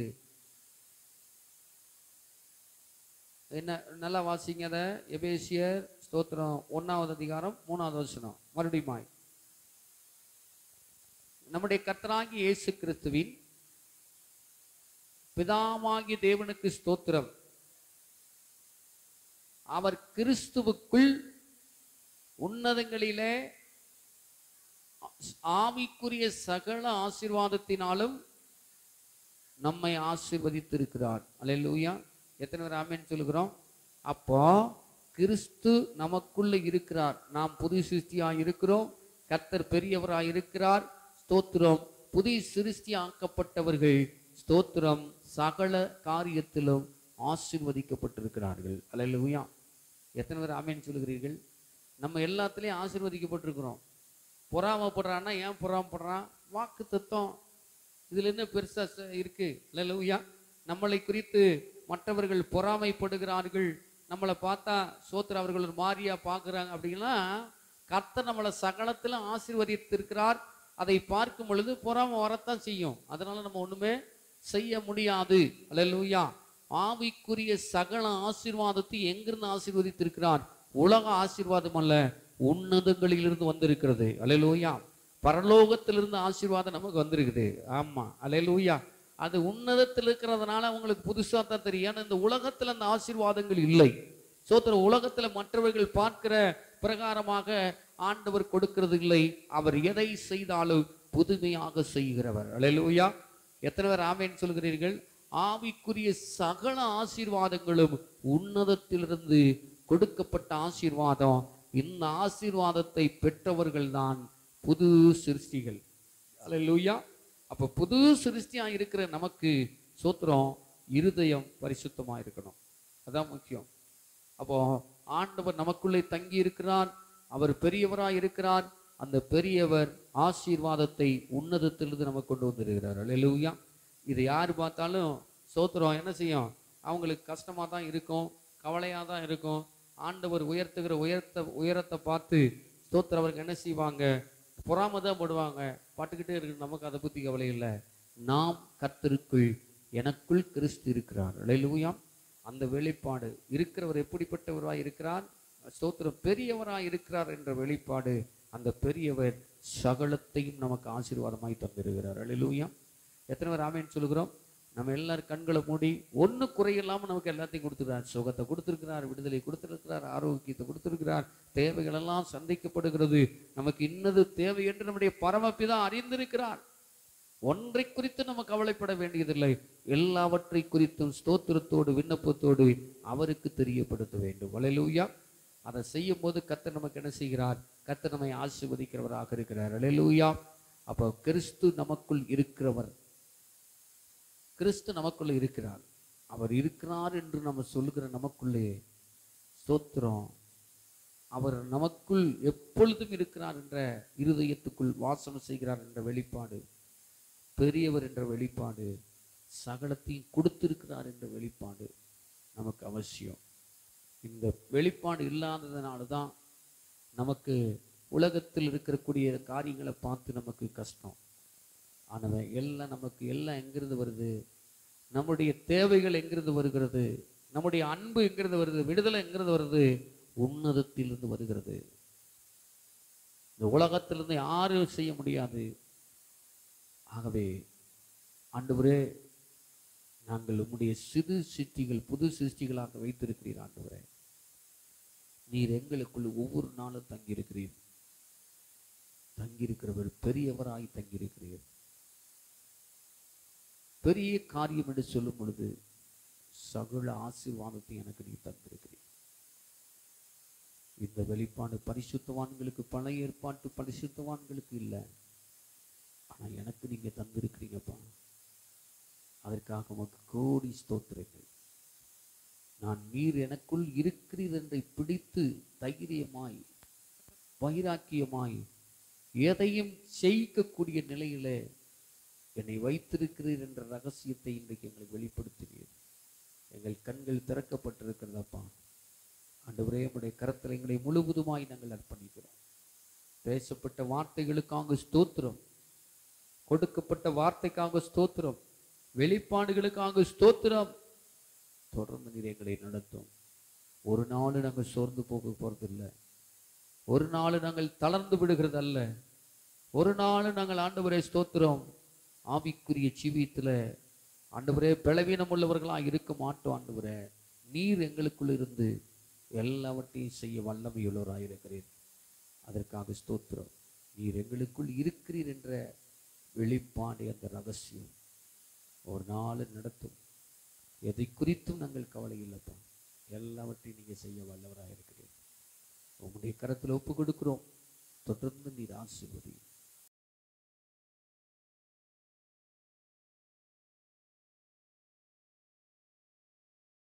என்ன, நல்லா வாசிங்க அதை. எபேசியர் ஸ்தோத்திரம் 1வது அதிகாரம் 3வது வசனம். மறுபடியும் நம்முடைய கர்த்தராகிய இயேசு கிறிஸ்துவின் பிதாவாகிய தேவனுக்கு ஸ்தோத்திரம். அவர் கிறிஸ்துவுக்குள் உன்னதங்களிலே ஆவிக்குரிய சகல ஆசீர்வாதத்தினாலும் நம்மை ஆசீர்வதித்திருக்கிறார். அல்லேலூயா. எத்தனை பேர் ஆமென் சொல்லுகிறோம்? அப்போ கிறிஸ்து நமக்குள்ள இருக்கிறார். நாம் புது சிருஷ்டியாய் இருக்கிறோம். கர்த்தர் பெரியவராய் இருக்கிறார். ஸ்தோத்திரம். புதிய சிருஷ்டி ஆக்கப்பட்டவர்கள் ஸ்தோத்திரம் சகல காரியத்திலும் ஆசீர்வதிக்கப்பட்டிருக்கிறார்கள். அல்லேலூயா. எத்தனை பேர் ஆமென் சொல்லுகிறீர்கள்? நம்ம எல்லாத்துலேயும் ஆசீர்வதிக்கப்பட்டிருக்கிறோம். பொறாமப்படுறான்னா ஏன் பொறாமப்படுறான்? வாக்கு தத்துவம் இதுல என்ன பெருசா இருக்கு? அல்லேலூயா. நம்மளை குறித்து மற்றவர்கள் பொறாமைப்படுகிறார்கள், நம்மளை பார்த்தா சோத்திர அவர்கள் ஒரு மாரியா பார்க்குறாங்க அப்படின்னா, கர்த்தர் நம்மளை சகலத்திலும் ஆசீர்வதித்திருக்கிறார். அதை பார்க்கும் பொழுது பொறாமை வரத்தான் செய்யும். அதனால நம்ம ஒண்ணுமே செய்ய முடியாது. அல்லேலூயா. ஆவிக்குரிய சகல ஆசீர்வாதத்தை எங்கிருந்து ஆசீர்வதித்திருக்கிறார்? உலக ஆசீர்வாதம் அல்ல, உன்னதங்களிலிருந்து வந்திருக்கிறது. அல்லேலூயா. பரலோகத்திலிருந்து ஆசீர்வாதம் நமக்கு வந்திருக்குது. ஆமா. அல்லேலூயா. அது உன்னதத்தில் இருக்கிறதுனால உங்களுக்கு புதுசா தான் தெரியும். இந்த உலகத்துல அந்த ஆசீர்வாதங்கள் இல்லை. சோத்திர. உலகத்துல மற்றவர்கள் பார்க்கிற பிரகாரமாக ஆண்டவர் கொடுக்கிறது இல்லை. அவர் எதை செய்தாலும் புதுமையாக செய்கிறவர். அல்லேலூயா. எத்தனை பேர் ஆமென் சொல்கிறீர்கள்? ஆவிக்குரிய சகல ஆசீர்வாதங்களும் உன்னதத்திலிருந்து கொடுக்கப்பட்ட ஆசீர்வாதம். இந்த ஆசீர்வாதத்தை பெற்றவர்கள் தான் புது சிருஷ்டிகள். அல்லேலூயா. அப்ப புது சிருஷ்டியா இருக்கிற நமக்கு சோத்திரம் இருதயம் பரிசுத்தமா இருக்கணும். அதான் முக்கியம். அப்போ ஆண்டவர் நமக்குள்ளே தங்கி இருக்கிறார். அவர் பெரியவராய் இருக்கிறார். அந்த பெரியவர் ஆசீர்வாதத்தை உன்னதத்திலிருந்து நமக்கு கொண்டு வந்திருக்கிறார். அல்லேலூயா. இது யார் பார்த்தாலும் சோத்திரம் என்ன செய்யும்? அவங்களுக்கு கஷ்டமா தான் இருக்கும், கவலையா தான் இருக்கும். ஆண்டவர் உயர்த்துகிற உயரத்தை பார்த்து ஸ்தோத்திரம் அவருக்கு என்ன செய்வாங்க? பொறாமை தான் போடுவாங்க. பாட்டுக்கிட்டே இருக்கு. நமக்கு அதை பற்றி கவலை இல்லை. நாம் கர்த்தருக்குள், எனக்குள் கிறிஸ்து இருக்கிறார். அல்லேலூயா. அந்த வெளிப்பாடு இருக்கிறவர் எப்படிப்பட்டவராய் இருக்கிறார்? ஸ்தோத்திரம், பெரியவராய் இருக்கிறார் என்ற வெளிப்பாடு. அந்த பெரியவர் சகலத்தையும் நமக்கு ஆசீர்வாதமாய் தந்திருக்கிறார். அல்லேலூயா. எத்தனை பேர் ஆமென் சொல்லுகிறோம்? நம்ம எல்லாரும் கண்களை மூடி, ஒன்று குறையில்லாமல் நமக்கு எல்லாத்தையும் கொடுத்துருக்கிறார். சுகத்தை கொடுத்துருக்கிறார், விடுதலை கொடுத்துருக்கிறார், ஆரோக்கியத்தை கொடுத்துருக்கிறார். தேவைகள் எல்லாம் சந்திக்கப்படுகிறது. நமக்கு இன்னது தேவை என்று நம்முடைய பரமபிதா அறிந்திருக்கிறார். ஒன்றை குறித்து நம்ம கவலைப்பட வேண்டியதில்லை. எல்லாவற்றை குறித்தும் ஸ்தோத்திரத்தோடு விண்ணப்பத்தோடு அவருக்கு தெரியப்படுத்த வேண்டும். அல்லேலூயா. அதை செய்யும் போது கர்த்தர் நமக்கு என்ன செய்கிறார்? கர்த்தர் நம்மை ஆசீர்வதிக்கிறவராக இருக்கிறார். அல்லேலூயா. அப்போ கிறிஸ்து நமக்குள் இருக்கிறவர், கிறிஸ்து நமக்குள்ள இருக்கிறார். அவர் இருக்கிறார் என்று நம்ம சொல்லுகிற நமக்குள்ளே ஸ்தோத்திரம், அவர் நமக்குள் எப்பொழுதும் இருக்கிறார் என்ற இருதயத்துக்குள் வாசம் செய்கிறார் என்ற வெளிப்பாடு, பெரியவர் என்ற வெளிப்பாடு, சகலத்தையும் கொடுத்திருக்கிறார் என்ற வெளிப்பாடு நமக்கு அவசியம். இந்த வெளிப்பாடு இல்லாததுனால தான் நமக்கு உலகத்தில் இருக்கக்கூடிய காரியங்களை பார்த்து நமக்கு கஷ்டம். ஆனால் எல்லாம் நமக்கு எல்லாம் எங்கிருந்து வருது? நம்முடைய தேவைகள் எங்கிருந்து வருகிறது? நம்முடைய அன்பு எங்கிருந்து வருது? விடுதலை எங்கிருந்து வருது? உன்னதத்திலிருந்து வருகிறது. இந்த உலகத்திலிருந்து யாரும் செய்ய முடியாது. ஆகவே ஆண்டவரே, நாங்கள் உம்முடைய சிறு சிருஷ்டிகள் புது சிருஷ்டிகளாக வைத்திருக்கிறீர். ஆண்டவரே, நீர் எங்களுக்குள் ஒவ்வொரு நாளும் தங்கியிருக்கிறீர். தங்கியிருக்கிறவர் பெரியவராய் தங்கியிருக்கிறீர். பெரிய காரியம் என்று சொல்லும் பொழுது சகல ஆசீர்வாதத்தை எனக்கு நீ தந்திருக்கிறீர். இந்த வெளிப்பாடு பரிசுத்தவான்களுக்கு, பழைய ஏற்பாட்டு பரிசுத்தவான்களுக்கு இல்லை, ஆனால் எனக்கு நீங்க தந்திருக்கிறீங்கப்பா. அதற்காக உமக்கு கோடி ஸ்தோத்திரங்கள். நான் நீர் எனக்குள் இருக்கிறீர் என்றை பிடித்து தைரியமாய் வைராக்கியமாய் எதையும் செய்யக்கூடிய நிலையிலே என்னை வைத்திருக்கிறீர் என்ற ரகசியத்தை இன்றைக்கு எங்களுக்கு வெளிப்படுத்துவீர். எங்கள் கண்கள் திறக்கப்பட்டிருக்கிறதப்பா. ஆண்டவரே, உம்முடைய கரத்தில் எங்களை முழுவதுமாய் நாங்கள் அர்ப்பணிக்கிறோம். பேசப்பட்ட வார்த்தைகளுக்காக ஸ்தோத்திரம், கொடுக்கப்பட்ட வார்த்தைக்காக ஸ்தோத்திரம், வெளிப்பாடுகளுக்காக ஸ்தோத்திரம். தொடர்ந்து நீர் எங்களை நடத்தும். ஒரு நாள் நாங்கள் சோர்ந்து போக போறதில்லை, ஒரு நாள் நாங்கள் தளர்ந்து விடுகிறதல்ல, ஒரு நாள் நாங்கள் ஆண்டவரே ஸ்தோத்திரம் ஆவிக்குரிய ஜீவியத்தில் ஆண்டவரே பலவீனம் உள்ளவர்களாக இருக்க மாட்டோம். ஆண்டவரே, நீர் எங்களுக்குள் இருந்து எல்லாவற்றையும் செய்ய வல்லமையுள்ளவராக இருக்கிறீர். அதற்காக ஸ்தோத்திரம். நீர் எங்களுக்குள் இருக்கிறீர் என்ற வெளிப்பாடு, அந்த ரகசியம் ஒரு நாள் நடத்தும். எதை குறித்தும் நாங்கள் கவலை இல்லைப்பா. எல்லாவற்றையும் நீங்கள் செய்ய வல்லவராக இருக்கிறீர். உங்களுடைய கரத்தில் ஒப்பு கொடுக்கிறோம். தொடர்ந்து நீர் ஆசீர்வதியும்.